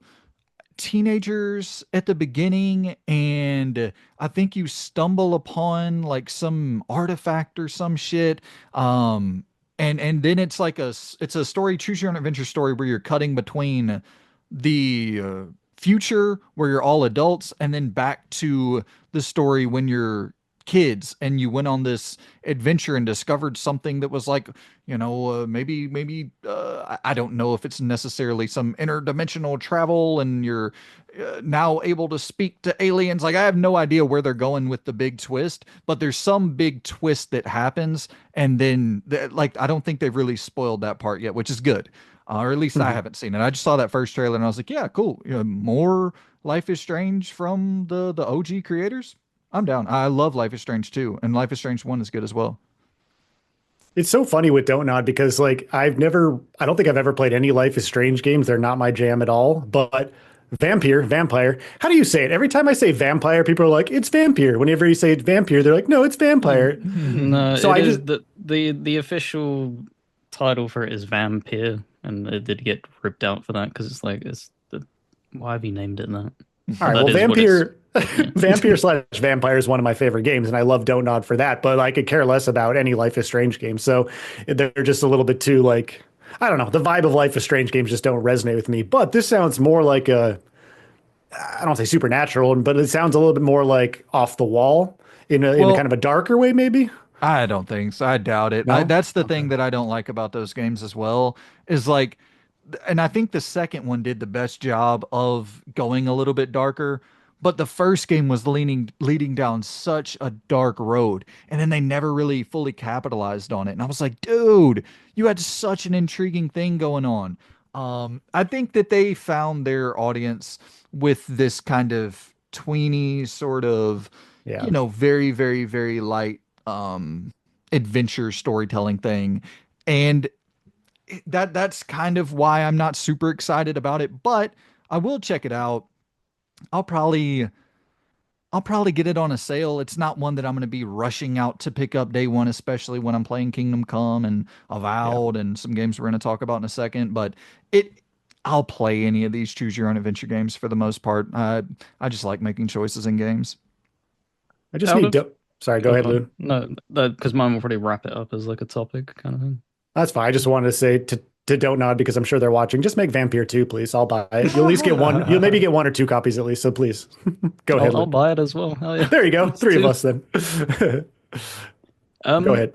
teenagers at the beginning, and I think you stumble upon like some artifact or some shit. And then it's like it's a story, choose your own adventure story, where you're cutting between the future where you're all adults and then back to the story when you're kids and you went on this adventure and discovered something that was like, I don't know if it's necessarily some interdimensional travel and you're now able to speak to aliens. Like I have no idea where they're going with the big twist, but there's some big twist that happens, and then like I don't think they've really spoiled that part yet, which is good. Or at least I haven't seen it. I just saw that first trailer and I was like, yeah, cool. More Life is Strange from the OG creators. I'm down. I love Life is Strange 2, and Life is Strange 1 is good as well. It's so funny with Don't Nod because like I don't think I've ever played any Life is Strange games. They're not my jam at all. But vampire. How do you say it? Every time I say vampire, people are like, it's vampire. Whenever you say it's vampire, they're like, no, it's vampire. No, So it I just, is the official title for it is Vampire, and it did get ripped out for that because it's like it's the why have you named it that? all But right, that well, is what it's yeah. Vampire slash vampire is one of my favorite games, and I love Don't Nod for that. But I could care less about any Life is Strange game. So they're just a little bit too like, I don't know. The vibe of Life is Strange games just don't resonate with me. But this sounds more like I don't say supernatural, but it sounds a little bit more like off the wall in a kind Well, of a darker way, maybe. I don't think so. I doubt it. No? That's the Okay. thing that I don't like about those games as well, is like, and I think the second one did the best job of going a little bit darker, but the first game was leading down such a dark road, and then they never really fully capitalized on it. And I was like, dude, you had such an intriguing thing going on. I think that they found their audience with this kind of tweeny sort of, Yeah. very light adventure storytelling thing. And that's kind of why I'm not super excited about it, but I will check it out. I'll probably I'll probably get it on a sale. It's not one that I'm going to be rushing out to pick up day one, especially when I'm playing Kingdom Come and Yeah. Avowed and some games we're going to talk about in a second. But it, I'll play any of these choose your own adventure games for the most part. I just like making choices in games. I just Out need of sorry, go oh ahead, god Lou. no, that because mine will probably wrap it up as like a topic kind of thing. That's fine. I just wanted to say to Don't Nod because I'm sure they're watching. Just make Vampire 2, please. I'll buy it. You'll at least get one. You'll maybe get one or two copies at least. So please go ahead, I'll Lou. buy it as well. Hell yeah, There you go. let's Three of do. us then. Go Um, ahead.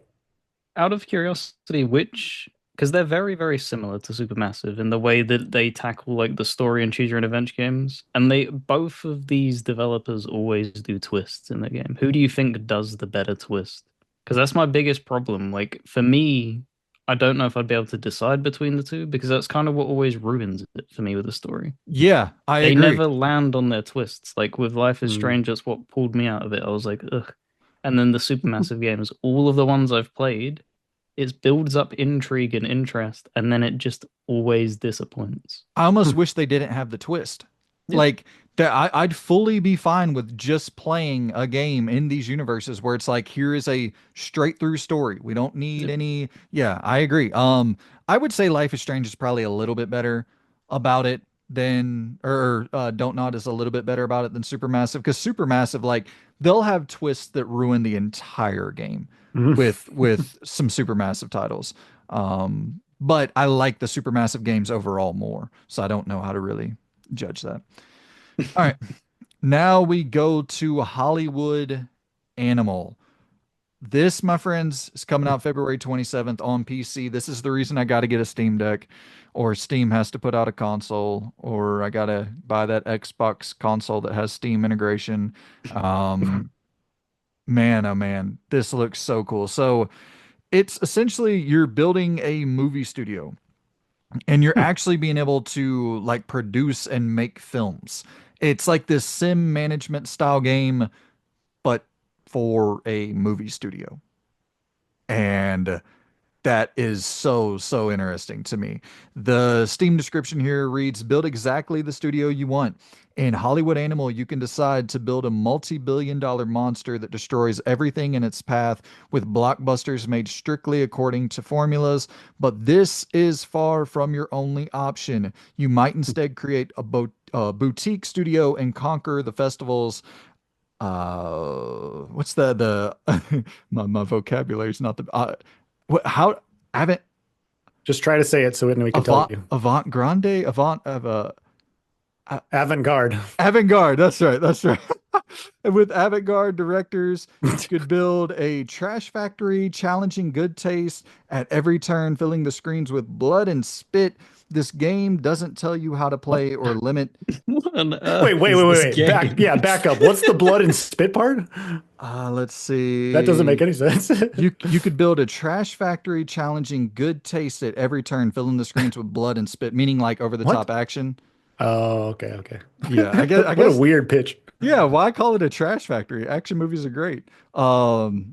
Out of curiosity, which because they're very, very similar to Supermassive in the way that they tackle like the story and choose your own adventure games. And they both of these developers always do twists in the game. Who do you think does the better twist? Because that's my biggest problem. Like for me, I don't know if I'd be able to decide between the two because that's kind of what always ruins it for me with the story. Yeah, I They agree. never land on their twists. Like with Life is Mm. Strange, that's what pulled me out of it. I was like, ugh. And then the Supermassive games, all of the ones I've played, it builds up intrigue and interest, and then it just always disappoints. I almost wish they didn't have the twist. Yeah. Like that I'd fully be fine with just playing a game in these universes where it's like here is a straight through story. We don't need Yep. any. Yeah, I agree. I would say Life is Strange is probably a little bit better about it than Don't Nod is a little bit better about it than Supermassive because Supermassive like they'll have twists that ruin the entire game Mhm. with some Supermassive titles. But I like the Supermassive games overall more, so I don't know how to really judge that. All right, now we go to Hollywood Animal. This, my friends, is coming out February 27th on PC. This is the reason I got to get a Steam Deck, or Steam has to put out a console, or I got to buy that Xbox console that has Steam integration. Um, Man, oh man, this looks so cool. So it's essentially you're building a movie studio and you're actually being able to like produce and make films. It's like this sim management style game, but for a movie studio. And that is so interesting to me. The Steam description here reads, build exactly the studio you want. In Hollywood Animal, you can decide to build a multi-billion-dollar monster that destroys everything in its path with blockbusters made strictly according to formulas. But this is far from your only option. You might instead create a boutique studio and conquer the festivals. What's the my vocabulary is not the how avant Just try to say it so then we can tell avant you. avant grande avant of Avant-garde. avant-garde. That's right. That's right. And with avant-garde directors, you could build a trash factory, challenging good taste at every turn, filling the screens with blood and spit. This game doesn't tell you how to What? play or limit. What on Wait, earth wait, is wait, wait, this wait. Back, game? yeah, back up. What's the blood and spit part? Let's That doesn't make see. any sense. You could build a trash factory, challenging good taste at every turn, filling the screens with blood and spit, meaning like over the What? top action. Oh, okay, okay. Yeah, I guess. I What a guess. weird pitch. Yeah, why call it a trash factory? Action movies are great.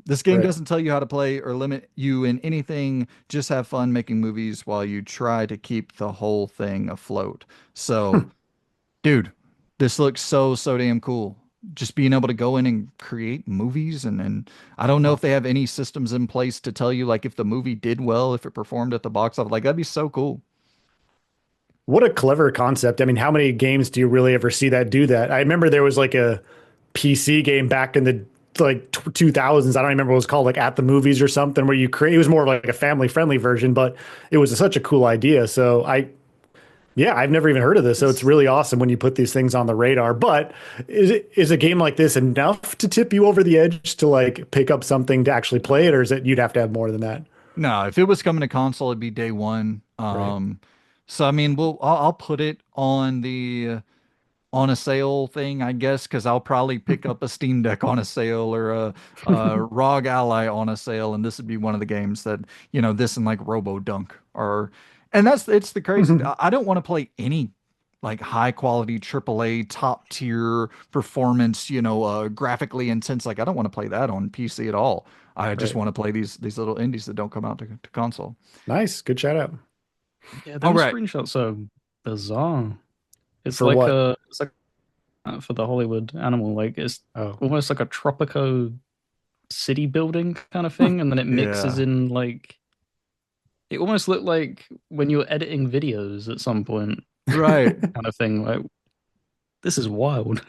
This game Right. doesn't tell you how to play or limit you in anything. Just have fun making movies while you try to keep the whole thing afloat. So, dude, this looks so damn cool. Just being able to go in and create movies and I don't know if they have any systems in place to tell you like if the movie did well, if it performed at the box office. Like that'd be so cool. What a clever concept. I mean, how many games do you really ever see that do that? I remember there was like a PC game back in the 2000s. I don't remember what it was called, like At the Movies or something, where you create, it was more of like a family friendly version, but it was such a cool idea. So yeah, I've never even heard of this. So it's It's really awesome when you put these things on the radar. But is a game like this enough to tip you over the edge to like pick up something to actually play it, or is it you'd have to have more than that? No, if it was coming to console, it'd be day one. Right. So I mean, I'll put it on the on a sale thing, I guess, because I'll probably pick up a Steam Deck on a sale or a ROG Ally on a sale, and this would be one of the games that this and like Robo Dunk are, and it's the crazy. I don't want to play any like high quality AAA top tier performance, graphically intense. Like I don't want to play that on PC at all. I just Right. want to play these little indies that don't come out to console. Nice. Good shout out. Yeah, All them right. screenshots are bizarre. For what? It's like for the Hollywood animal, like it's Oh. almost like a tropico city building kind of thing, and then it mixes Yeah. in like it almost looked like when you were editing videos at some point, Right. kind of thing. Like this is wild.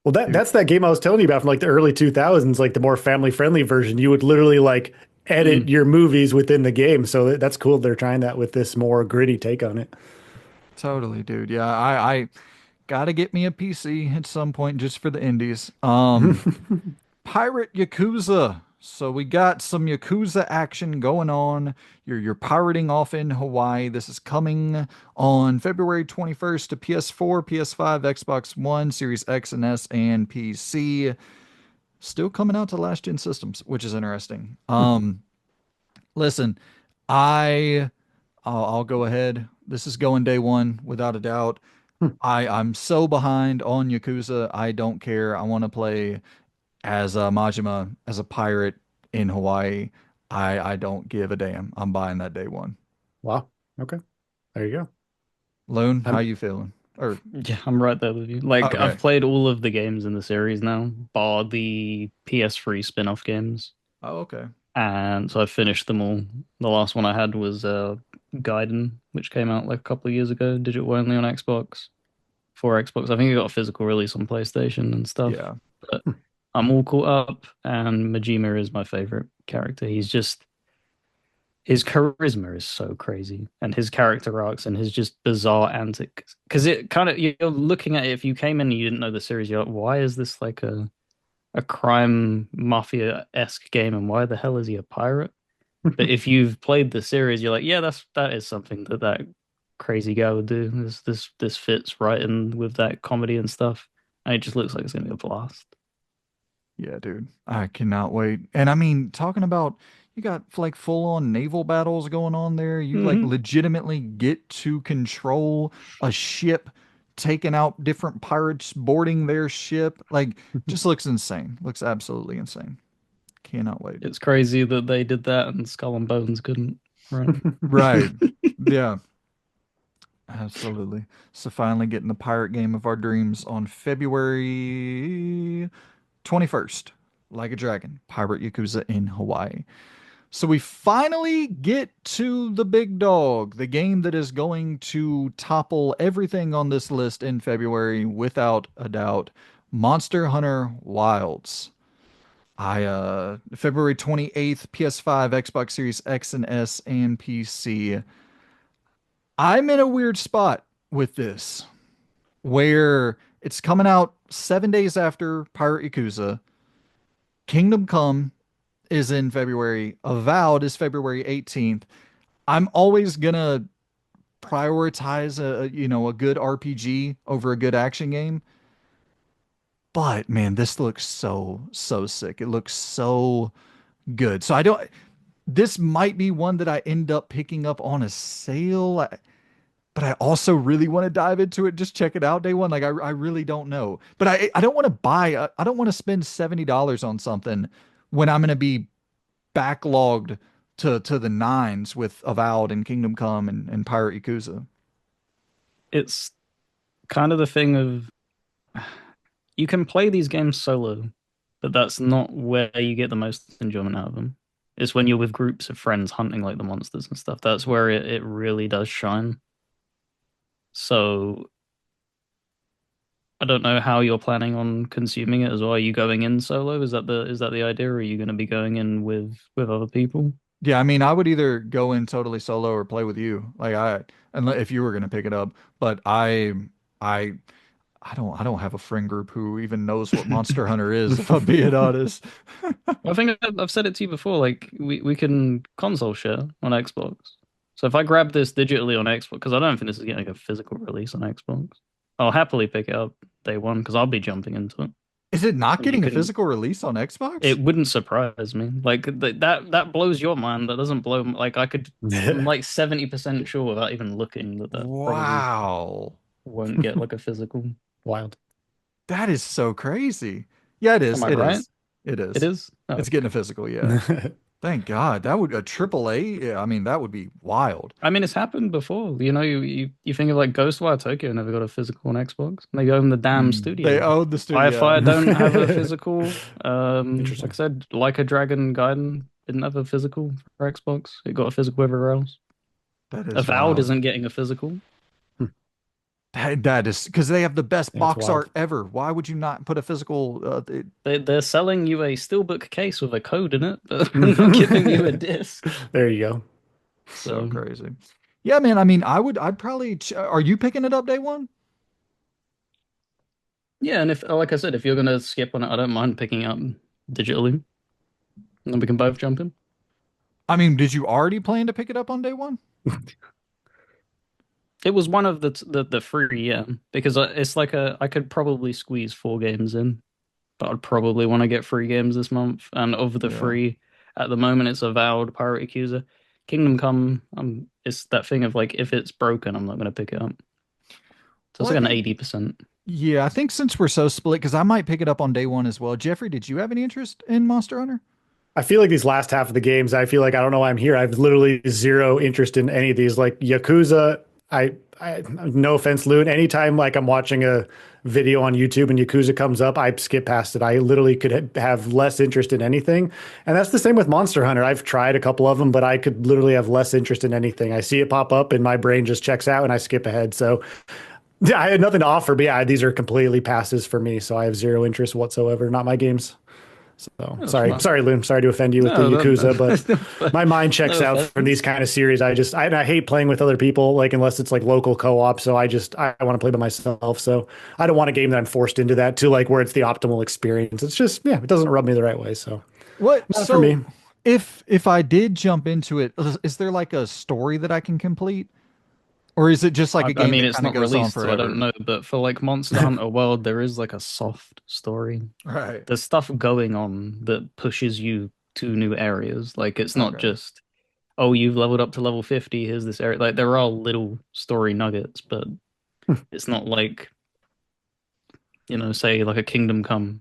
Well, Dude. that's that game I was telling you about from like the early 2000s, like the more family friendly version. You would literally like edit Mm. your movies within the game. So that's cool. They're trying that with this more gritty take on it. Totally, dude. Yeah, I gotta get me a PC at some point just for the indies. Pirate Yakuza. So we got some Yakuza action going on. You're pirating off in Hawaii. This is coming on February 21st to PS4, PS5, Xbox One, Series X and S, and PC. Still coming out to last gen systems, which is interesting. Listen, I I'll go ahead. This is going day one without a doubt. I'm so behind on Yakuza. I don't care. I want to play as Majima as a pirate in Hawaii. I don't give a damn. I'm buying that day one. Wow. Okay. There you go. Loon, how I'm you feeling? Or Yeah, I'm right there with you. Like I've okay. played all of the games in the series now, bar the PS3 spin-off games. Oh, okay. And so I finished them all. The last one I had was Gaiden, which came out like a couple of years ago, digital only on Xbox, for Xbox. I think it got a physical release on PlayStation and stuff. Yeah. But I'm all caught up, and Majima is my favorite character. He's just his charisma is so crazy, and his character arcs and his just bizarre antics. Because it kind of you're looking at it, if you came in and you didn't know the series, you're like, why is this like a crime mafia-esque game, and why the hell is he a pirate? But if you've played the series, you're like, yeah, that is something that crazy guy would do. This fits right in with that comedy and stuff, and it just looks like it's gonna be a blast. Yeah, dude. I cannot wait. And I mean, talking about you got like full on naval battles going on there. You like Hmm. legitimately get to control a ship, taking out different pirates, boarding their ship. Like, just looks insane. Looks absolutely insane. Cannot wait. It's crazy that they did that and Skull and Bones couldn't. Right. Right. Yeah, absolutely. So finally getting the pirate game of our dreams on February 21st. Like a Dragon, Pirate Yakuza in Hawaii. So we finally get to the big dog, the game that is going to topple everything on this list in February without a doubt. Monster Hunter Wilds. February 28th, PS5, Xbox Series X and S, and PC. I'm in a weird spot with this where it's coming out 7 days after Pirate Yakuza. Kingdom Come is in February. Avowed is February 18th. I'm always gonna prioritize a good RPG over a good action game. But man, this looks so sick. It looks so good. So I don't this might be one that I end up picking up on a sale. But I also really want to dive into it, just check it out day one. Like I really don't know. But I don't want to I don't want to spend $70 on something when I'm gonna be backlogged to the nines with Avowed and Kingdom Come and Pirate Yakuza. It's kind of the thing of you can play these games solo, but that's not where you get the most enjoyment out of them. It's when you're with groups of friends hunting like the monsters and stuff. That's where it really does shine. So I don't know how you're planning on consuming it as well. Are you going in solo? Is that the idea, or are you going to be going in with other people? Yeah, I mean, I would either go in totally solo or play with you. And if you were gonna pick it up, but I, I don't have a friend group who even knows what Monster Hunter is, if I'm being honest. I think I've said it to you before. Like we can console share on Xbox. So if I grab this digitally on Xbox, because I don't think this is getting a physical release on Xbox, I'll happily pick it up day one because I'll be jumping into it. Is it not And you getting a can. physical release on Xbox? It wouldn't surprise me. Like that blows your mind. That doesn't blow. Like I'm like 70% sure without even looking that probably Wow. won't get like a physical. Wild. That is so crazy. Yeah, it is. Am I It right? is. It It is. is. Oh, It's getting a physical, yeah. Thank God. That would a triple A. Yeah, I mean, that would be wild. I mean, it's happened before. You think of like Ghostwire Tokyo never got a physical on Xbox. And they own the damn They studio. own the studio. Firefire don't have a physical. Like I Interesting. said, Like a Dragon Gaiden didn't have a physical for Xbox. It got a physical everywhere else. That is Avowed wild. isn't getting a physical. Hmm. That is because they have the best That's box wild. art ever. Why would you not put a physical? They're selling you a steelbook case with a code in it, but they're not giving you a disc. There you go. So So crazy. Yeah, man. I mean, I'd probably. Are you picking it up day one? yeah, and if like I said, if you're gonna skip on it, I don't mind picking up digitally. And we can both jump in. I mean, did you already plan to pick it up on day one? It was one of the free, yeah, because it's like I could probably squeeze 4 games in, but I'd probably want to get 3 games this month. And of the Yeah. free, at the moment, it's Avowed, Pirate Accuser, Kingdom Come. It's that thing of like if it's broken, I'm not gonna pick it up. So it's Well, I like an think 80%. yeah, I think since we're so split, because I might pick it up on day one as well. Jeffrey, did you have any interest in Monster Hunter? I feel like these last half of the games, I feel like I don't know why I'm here. I have literally zero interest in any of these. Like Yakuza, I no offense, Loon. Anytime like I'm watching a video on YouTube and Yakuza comes up, I skip past it. I literally could have less interest in anything, and that's the same with Monster Hunter. I've tried a couple of them, but I could literally have less interest in anything. I see it pop up, and my brain just checks out, and I skip ahead. So yeah, I had nothing to offer, but yeah, these are completely passes for me. So I have zero interest whatsoever. Not my games. So Oh, sorry, smart. sorry, Loom. Sorry to offend you with the No, Yakuza, but no, my mind no checks out from these offense. kind of series. I hate playing with other people, like unless it's like local co-op. So I want to play by myself. So I don't want a game that I'm forced into that to like where it's the optimal experience. It's just yeah, it doesn't rub me the right way. So What? not for me. So, if I did jump into it, is there like a story that I can complete, or is it just like a I game mean, that it's kind of not goes on released, so I don't forever? know. But for like Monster Hunter World, there is like a soft story. Right. There's stuff going on that pushes you to new areas. Like it's not Okay. just, oh, you've leveled up to level 50, here's this area. Like there are little story nuggets, but it's not like, say like a Kingdom Come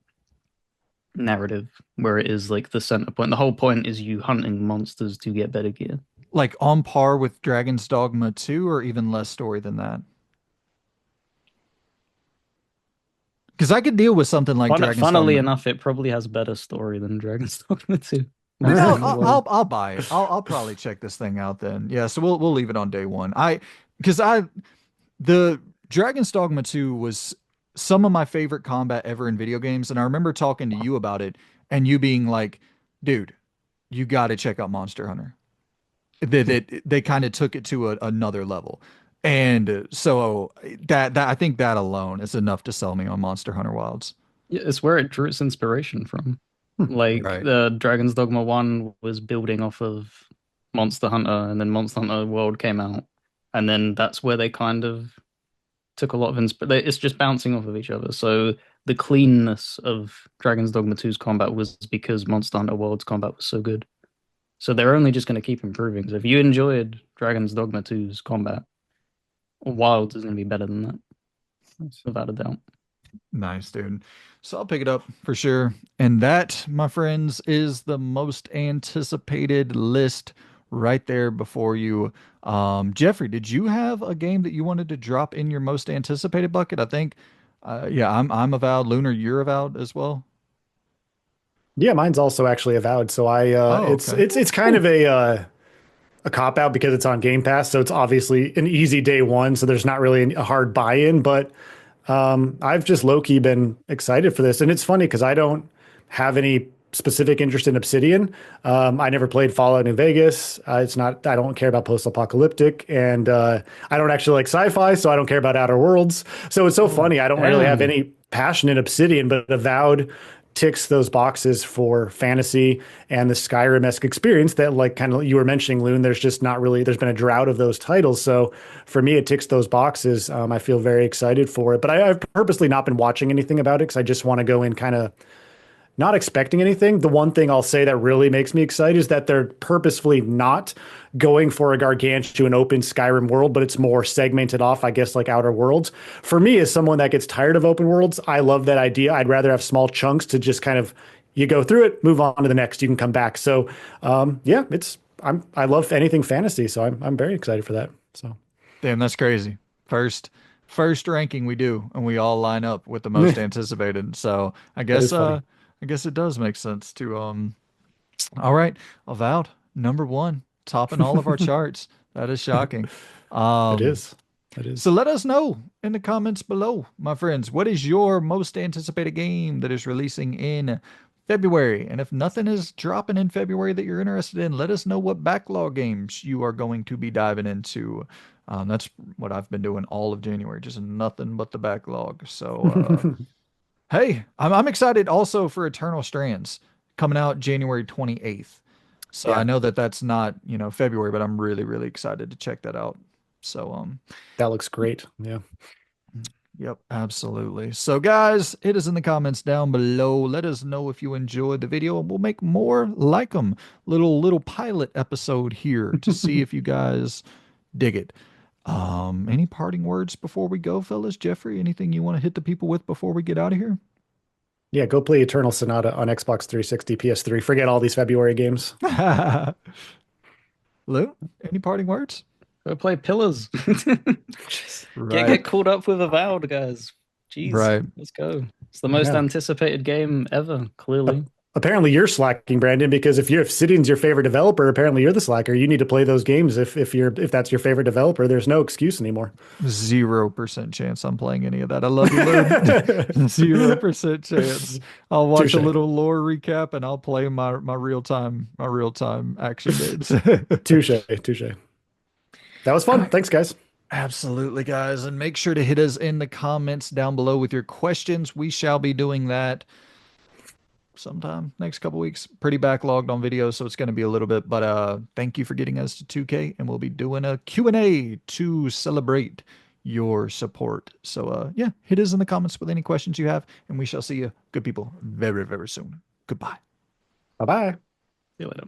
narrative where it is like the center point. The whole point is you hunting monsters to get better gear. Like on par with Dragon's Dogma 2, or even less story than that? Because I could deal with something like Dragon's Funnily Dogma. enough, it probably has better story than Dragon's Dogma 2. Then Monster Hunter World. I'll buy it. I'll probably check this thing out then. Yeah, so we'll leave it on day one. Because the Dragon's Dogma 2 was some of my favorite combat ever in video games, and I remember talking to you about it, and you being like, "Dude, you got to check out Monster Hunter." They kind of took it to another level, and so that I think that alone is enough to sell me on Monster Hunter Wilds. Yeah, it's where it drew its inspiration from. Hmm. Like Right. the Dragon's Dogma 1 was building off of Monster Hunter, and then Monster Hunter World came out. And then that's where they kind of took a lot of inspiration. It's just bouncing off of each other. So the cleanness of Dragon's Dogma 2's combat was because Monster Hunter World's combat was so good. So they're only just going to keep improving. So if you enjoyed Dragon's Dogma 2's combat, Wilds is going to be better than that. That's without a doubt. Nice, dude. So I'll pick it up for sure. And that, my friends, is the most anticipated list right there before you. Jeffrey, did you have a game that you wanted to drop in your most anticipated bucket? I think, yeah, I'm avowed. Lunar, you're avowed as well. Yeah, mine's also actually avowed. So Oh, it's okay. it's kind of a cop out because it's on Game Pass. So it's obviously an easy day one. So there's not really a hard buy in, but I've just low key been excited for this, and it's funny because I don't have any specific interest in Obsidian. I never played Fallout New Vegas. It's not. I don't care about post-apocalyptic, and I don't actually like sci-fi, so I don't care about Outer Worlds. So it's so Oh, funny. I don't really have Damn. any passion in Obsidian, but Avowed ticks those boxes for fantasy and the Skyrim-esque experience that like kind of you were mentioning, Loon. There's just not really there's been a drought of those titles. So for me, it ticks those boxes. I feel very excited for it, but I've purposely not been watching anything about it because I just want to go in kind of not expecting anything. The one thing I'll say that really makes me excited is that they're purposefully not going for a gargantuan open Skyrim world, but it's more segmented off, I guess, like Outer Worlds. For me, as someone that gets tired of open worlds, I love that idea. I'd rather have small chunks to just kind of you go through it, move on to the next, you can come back. So yeah, I love anything fantasy, so I'm very excited for that. So damn, that's crazy. First, first ranking we do, and we all line up with the most that anticipated. So is funny. I guess it does make sense to all right, Avowed, number one, topping all of our charts. That is shocking. It Um, is. It so is. let us know in the comments below, my friends, what is your most anticipated game that is releasing in February? And if nothing is dropping in February that you're interested in, let us know what backlog games you are going to be diving into. That's what I've been doing all of January, just nothing but the backlog. So, hey, I'm excited also for Eternal Strands coming out January 28th. So I Yeah, know that that's not, February, but I'm really, really excited to check that out. So, that looks great. Yeah. yep, absolutely. So, guys, hit us in the comments down below. Let us know if you enjoyed the video, and we'll make more like them. Little pilot episode here to see if you guys dig it. Any parting words before we go, fellas? Jeffrey, anything you want to hit the people with before we get out of here? Yeah, go play Eternal Sonata on Xbox 360, PS3. Forget all these February games. Lou, any parting words? Go play Pillars. Get Right, get caught up with Avowed, guys. Jeez, right. let's go. It's the most Yeah. anticipated game ever, A- clearly. Apparently you're slacking, Brandon, because if Obsidian's your favorite developer, apparently you're the slacker. You need to play those games if that's your favorite developer. There's no excuse anymore. 0% chance I'm playing any of that. I love you, Lou. 0% chance. I'll watch a Touche. little lore recap and I'll play my real time action games. Touche. Touche. That was All fun. right. Thanks, guys. Absolutely, guys. And make sure to hit us in the comments down below with your questions. We shall be doing that sometime next couple weeks. Pretty backlogged on videos, so it's going to be a little bit. But thank you for getting us to 2K, and we'll be doing a Q&A to celebrate your support. So yeah, hit us in the comments with any questions you have, and we shall see you, good people, very, very soon. Goodbye. Bye bye. See you later.